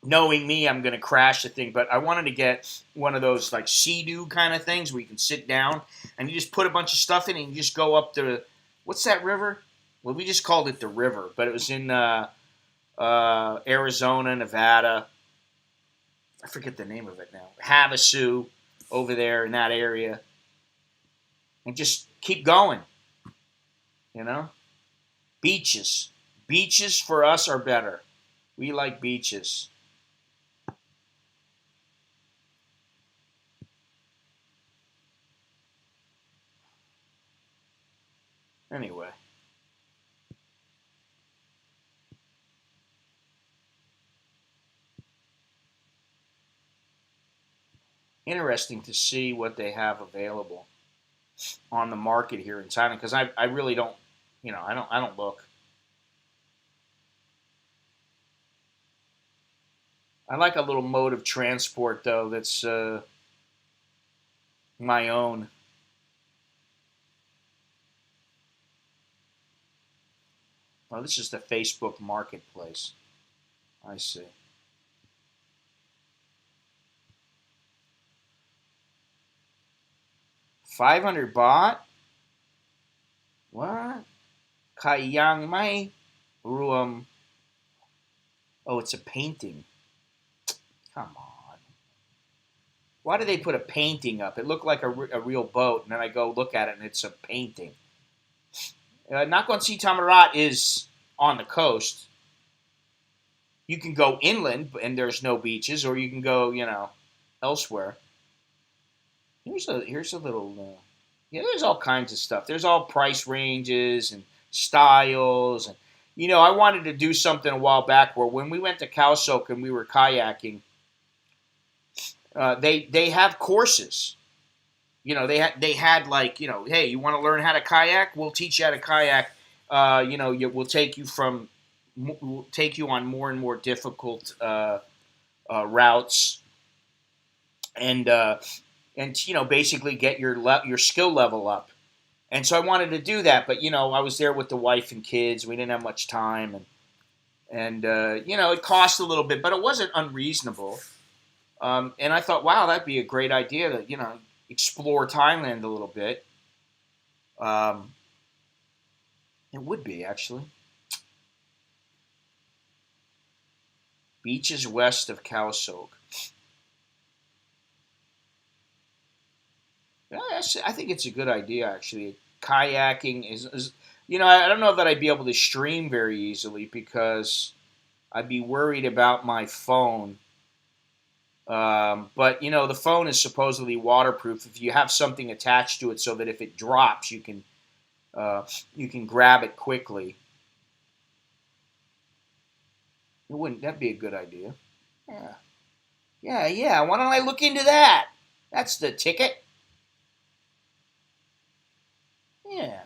knowing me, I'm going to crash the thing. But I wanted to get one of those like Sea-Doo kind of things where you can sit down and you just put a bunch of stuff in it and you just go up the, what's that river? Well, we just called it the river, but it was in Arizona, Nevada. I forget the name of it now. Havasu, over there in that area. And just keep going. Beaches. Beaches for us are better. We like beaches. Anyway. interesting to see what they have available on the market here in Thailand, because I really don't, I don't look. I like a little mode of transport though that's my own. Oh, this is the Facebook Marketplace. I see. 500 baht? What? Kayang mai ruam. Oh, it's a painting. Come on. Why do they put a painting up? It looked like a real boat, and then I go look at it, and it's a painting. Nakhon Si Thammarat is on the coast. You can go inland, and there's no beaches, or you can go, elsewhere. Here's a little. There's all kinds of stuff. There's all price ranges and styles, and I wanted to do something a while back where when we went to Khao Sok and we were kayaking, they have courses. They had like, hey, you want to learn how to kayak? We'll teach you how to kayak. We'll take you on more and more difficult routes, and basically get your skill level up. And so I wanted to do that, but I was there with the wife and kids. We didn't have much time, and it cost a little bit, but it wasn't unreasonable. And I thought, wow, that'd be a great idea to explore Thailand a little bit. It would be, actually. Beaches west of Khao Sok. Yeah, I think it's a good idea, actually. Kayaking is I don't know that I'd be able to stream very easily because I'd be worried about my phone. But the phone is supposedly waterproof if you have something attached to it, so that if it drops, you can grab it quickly. That'd be a good idea? Yeah. Why don't I look into that? That's the ticket. Yeah.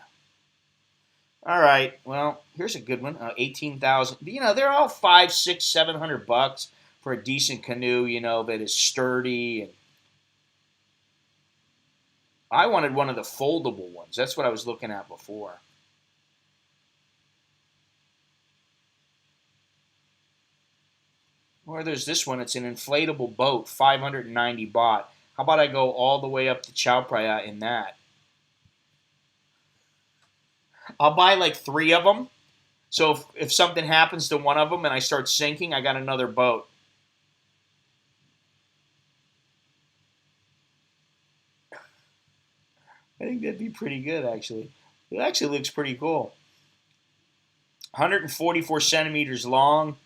All right. Well, here's a good one. 18,000. They're all 5, 6, $700 for a decent canoe. That is sturdy. And I wanted one of the foldable ones. That's what I was looking at before. Or there's this one. It's an inflatable boat, 590 baht. How about I go all the way up to Chao Phraya in that? I'll buy like 3 of them. So if something happens to one of them and I start sinking, I got another boat. I think that'd be pretty good, actually. It actually looks pretty cool. 144 centimeters long.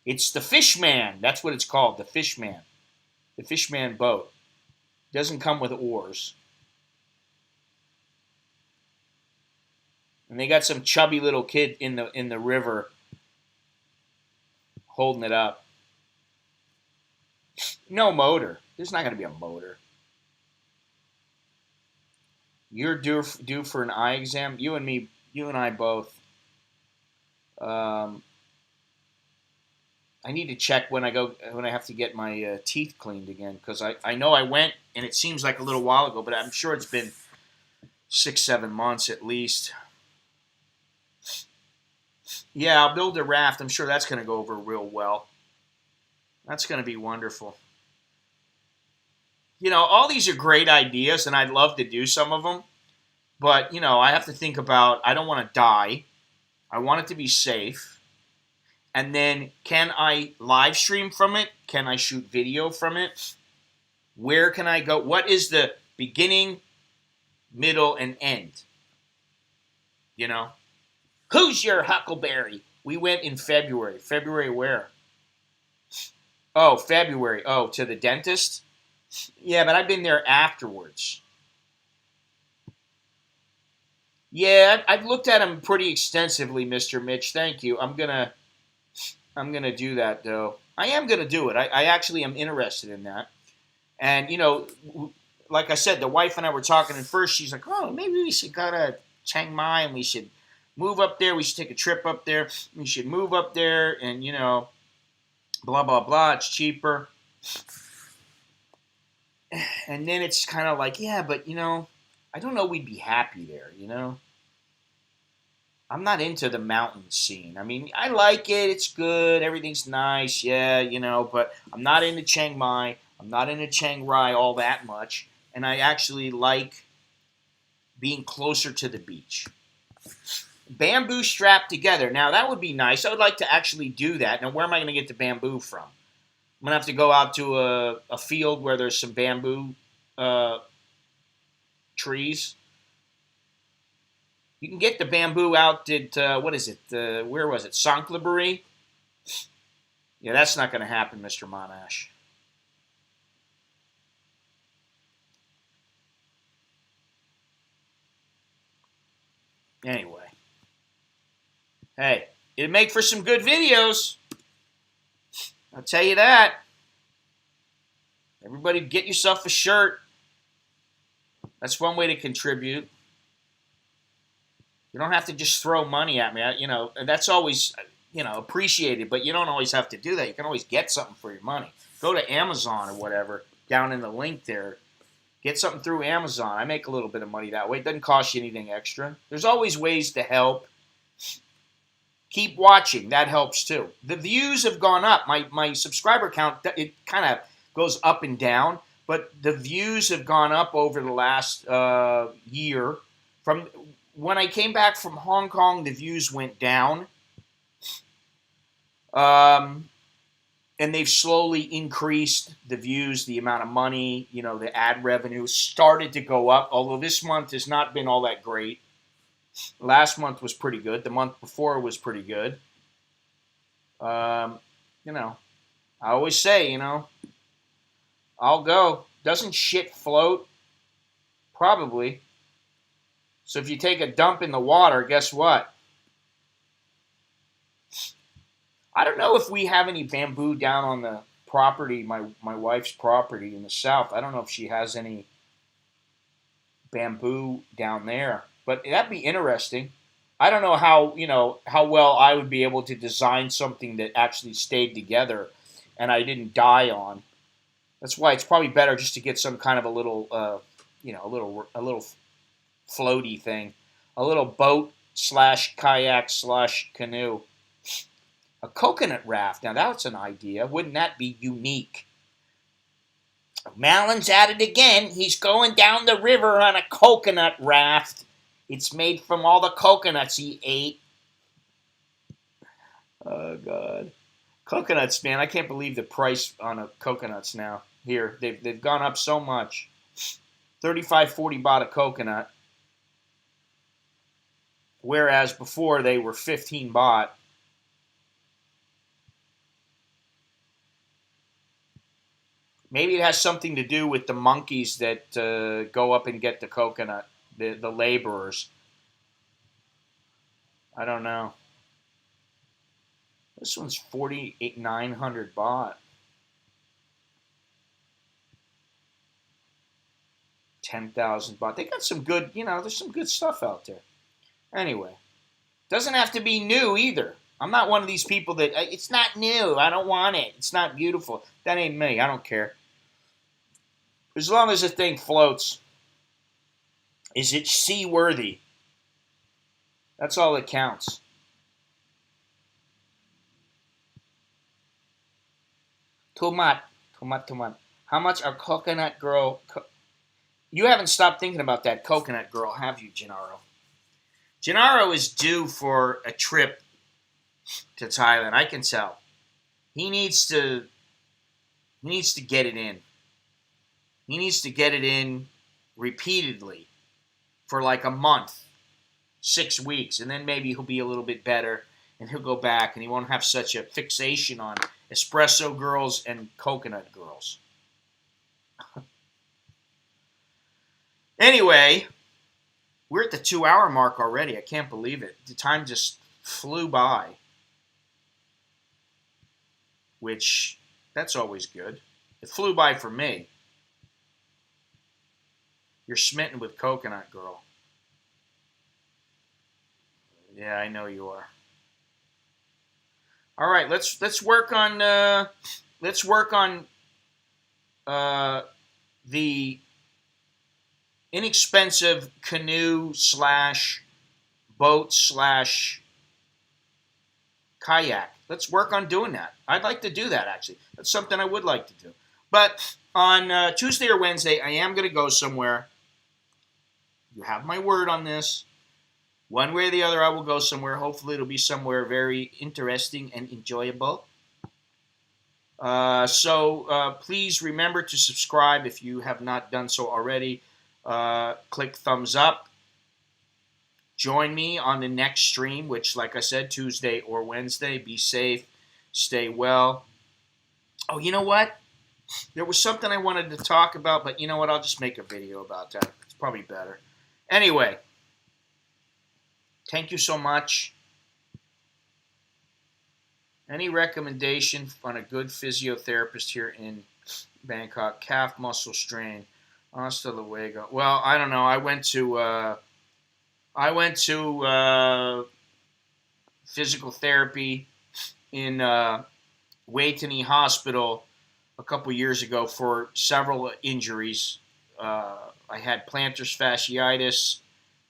It's the Fishman. That's what it's called, the Fishman. The Fishman boat. Doesn't come with oars. And they got some chubby little kid in the river holding it up. No motor. There's not going to be a motor. You're due for an eye exam. You and I both. I need to check when I have to get my teeth cleaned again, because I know I went and it seems like a little while ago, but I'm sure it's been 6, 7 months at least. Yeah, I'll build a raft. I'm sure that's going to go over real well. That's going to be wonderful. All these are great ideas, and I'd love to do some of them. But, I have to think about, I don't want to die. I want it to be safe. And then, can I live stream from it? Can I shoot video from it? Where can I go? What is the beginning, middle, and end? Who's your huckleberry? We went in February. February where? Oh, February. Oh, to the dentist? Yeah, but I've been there afterwards. Yeah, I've looked at them pretty extensively, Mr. Mitch. Thank you. I'm gonna do that though. I am going to do it. I actually am interested in that. And, you know, like I said, the wife and I were talking, and first she's like, oh, maybe we should go to Chiang Mai and we should move up there. We should take a trip up there. We should move up there and, you know, blah, blah, blah. It's cheaper. And then it's kind of like, yeah, but, you know, I don't know we'd be happy there, you know. I'm not into the mountain scene. I mean, I like it. It's good. Everything's nice. Yeah, you know, but I'm not into Chiang Mai. I'm not into Chiang Rai all that much. And I actually like being closer to the beach. Bamboo strapped together. Now, that would be nice. I would like to actually do that. Now, where am I going to get the bamboo from? I'm going to have to go out to a field where there's some bamboo trees. You can get the bamboo out at, what is it? Where was it? Sanklebury? Yeah, that's not going to happen, Mr. Monash. Anyway. Hey, it'd make for some good videos. I'll tell you that. Everybody get yourself a shirt. That's one way to contribute. You don't have to just throw money at me. You know, that's always, you know, appreciated, but you don't always have to do that. You can always get something for your money. Go to Amazon or whatever, down in the link there. Get something through Amazon. I make a little bit of money that way. It doesn't cost you anything extra. There's always ways to help. Keep watching. That helps too. The views have gone up. My subscriber count, it kind of goes up and down, but the views have gone up over the last year. From when I came back from Hong Kong, the views went down. And they've slowly increased the views, the amount of money, you know, the ad revenue started to go up, although this month has not been all that great. Last month was pretty good. The month before was pretty good. You know, I always say, you know, I'll go. Doesn't shit float? Probably. So if you take a dump in the water, guess what? I don't know if we have any bamboo down on the property, my wife's property in the south. I don't know if she has any bamboo down there, but that'd be interesting. I don't know how, you know, how well I would be able to design something that actually stayed together and I didn't die on. That's why it's probably better just to get some kind of a little, you know, a little floaty thing, a little boat / kayak / canoe. A coconut raft. Now that's an idea. Wouldn't that be unique? Malon's at it again. He's going down the river on a coconut raft. It's made from all the coconuts he ate. Oh, God. Coconuts, man. I can't believe the price on coconuts now. Here, they've gone up so much. $35.40 baht a coconut. Whereas before they were 15 baht. Maybe it has something to do with the monkeys that go up and get the coconut, the laborers. I don't know. This one's 900 baht. 10,000 baht. They got some good, you know, there's some good stuff out there. Anyway, doesn't have to be new either. I'm not one of these people that, it's not new, I don't want it, it's not beautiful. That ain't me, I don't care. As long as the thing floats. Is it seaworthy? That's all that counts. Tomat. How much are coconut girl... You haven't stopped thinking about that coconut girl, have you, Gennaro? Gennaro is due for a trip to Thailand. I can tell. He needs to get it in. He needs to get it in repeatedly for like a month, 6 weeks, and then maybe he'll be a little bit better, and he'll go back, and he won't have such a fixation on espresso girls and coconut girls. Anyway, we're at the 2-hour mark already. I can't believe it. The time just flew by. which that's always good. It flew by for me. You're smitten with coconut, girl. Yeah, I know you are. All right, let's work on the inexpensive canoe slash boat slash kayak. Let's work on doing that. I'd like to do that, actually. That's something I would like to do. But on Tuesday or Wednesday, I am going to go somewhere. You have my word on this. One way or the other, I will go somewhere. Hopefully, it'll be somewhere very interesting and enjoyable. So please remember to subscribe if you have not done so already. Click thumbs up. Join me on the next stream, which, like I said, Tuesday or Wednesday. Be safe. Stay well. Oh, you know what? There was something I wanted to talk about, but you know what? I'll just make a video about that. It's probably better. Anyway, thank you so much. Any recommendation on a good physiotherapist here in Bangkok? Calf muscle strain. Hasta luego. Well, I don't know. I went to physical therapy in Waitani Hospital a couple years ago for several injuries. I had plantar fasciitis,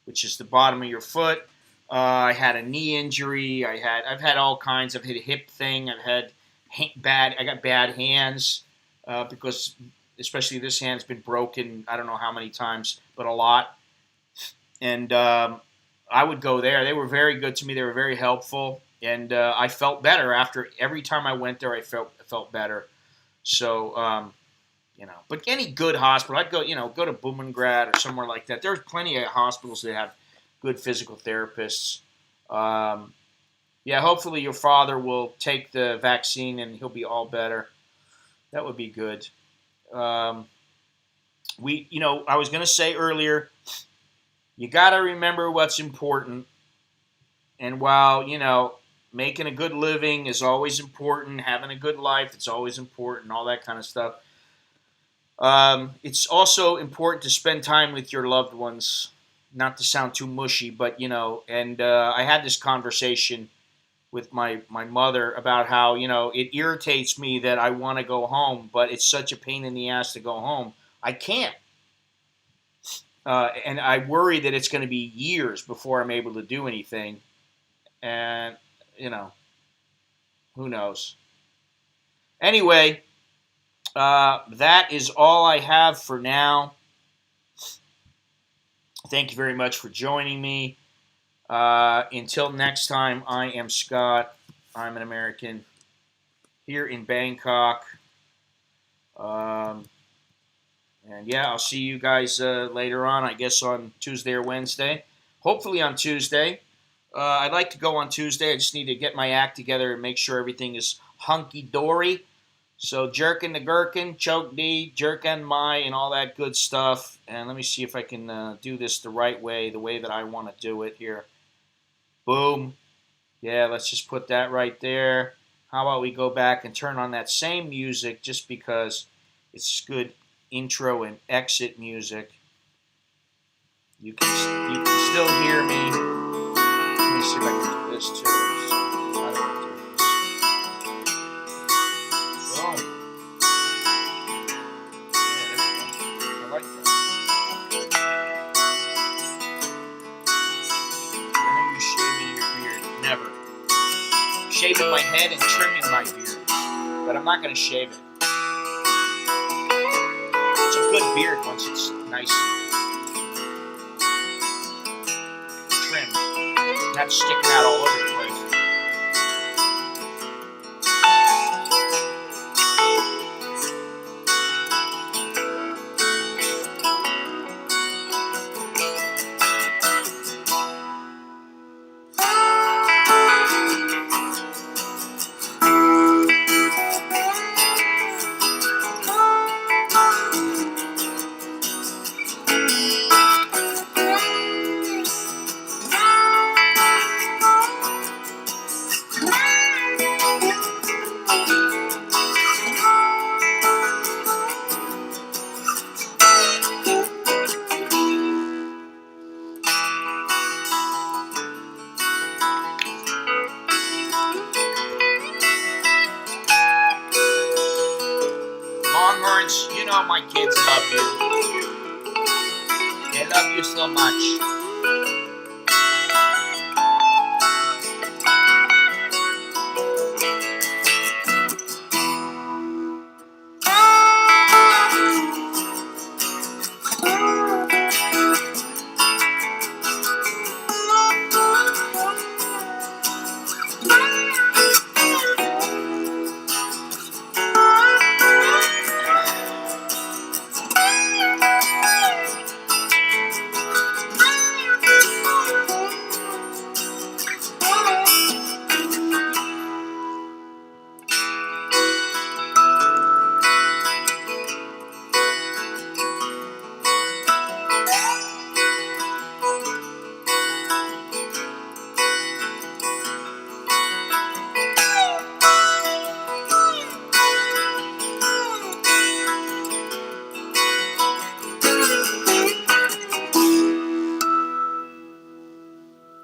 which is the bottom of your foot. I had a knee injury. I've had all kinds. I've had a hip thing. I got bad hands because especially this hand's been broken. I don't know how many times, but a lot. And I would go there. They were very good to me. They were very helpful, and I felt better after every time I went there. I felt better. So but any good hospital, I'd go to Bumrungrad or somewhere like that. There's plenty of hospitals that have good physical therapists. Hopefully your father will take the vaccine and he'll be all better. That would be good. I was going to say earlier, you got to remember what's important. And while, making a good living is always important, having a good life, it's always important, all that kind of stuff. It's also important to spend time with your loved ones. Not to sound too mushy, but, I had this conversation with my mother about how, it irritates me that I want to go home, but it's such a pain in the ass to go home. I can't. And I worry that it's going to be years before I'm able to do anything. And, who knows? Anyway, that is all I have for now. Thank you very much for joining me. Until next time, I am Scott. I'm an American here in Bangkok. And I'll see you guys later on, I guess on Tuesday or Wednesday. Hopefully on Tuesday. I'd like to go on Tuesday. I just need to get my act together and make sure everything is hunky-dory. So jerkin the gherkin, choke D, jerkin my, and all that good stuff. And let me see if I can do this the right way, the way that I want to do it here. Boom. Yeah, let's just put that right there. How about we go back and turn on that same music just because it's good intro and exit music. You can still hear me. Let me see if I can do this too. How do I do this? Boom. Yeah, there we go. I like that. When are you shaving your beard? Never. Shaving my head and trimming my beard. But I'm not going to shave it. It's a good beard once it's nice and trimmed. Not sticking out all over the place. Longhorns, you know my kids love you. They love you so much.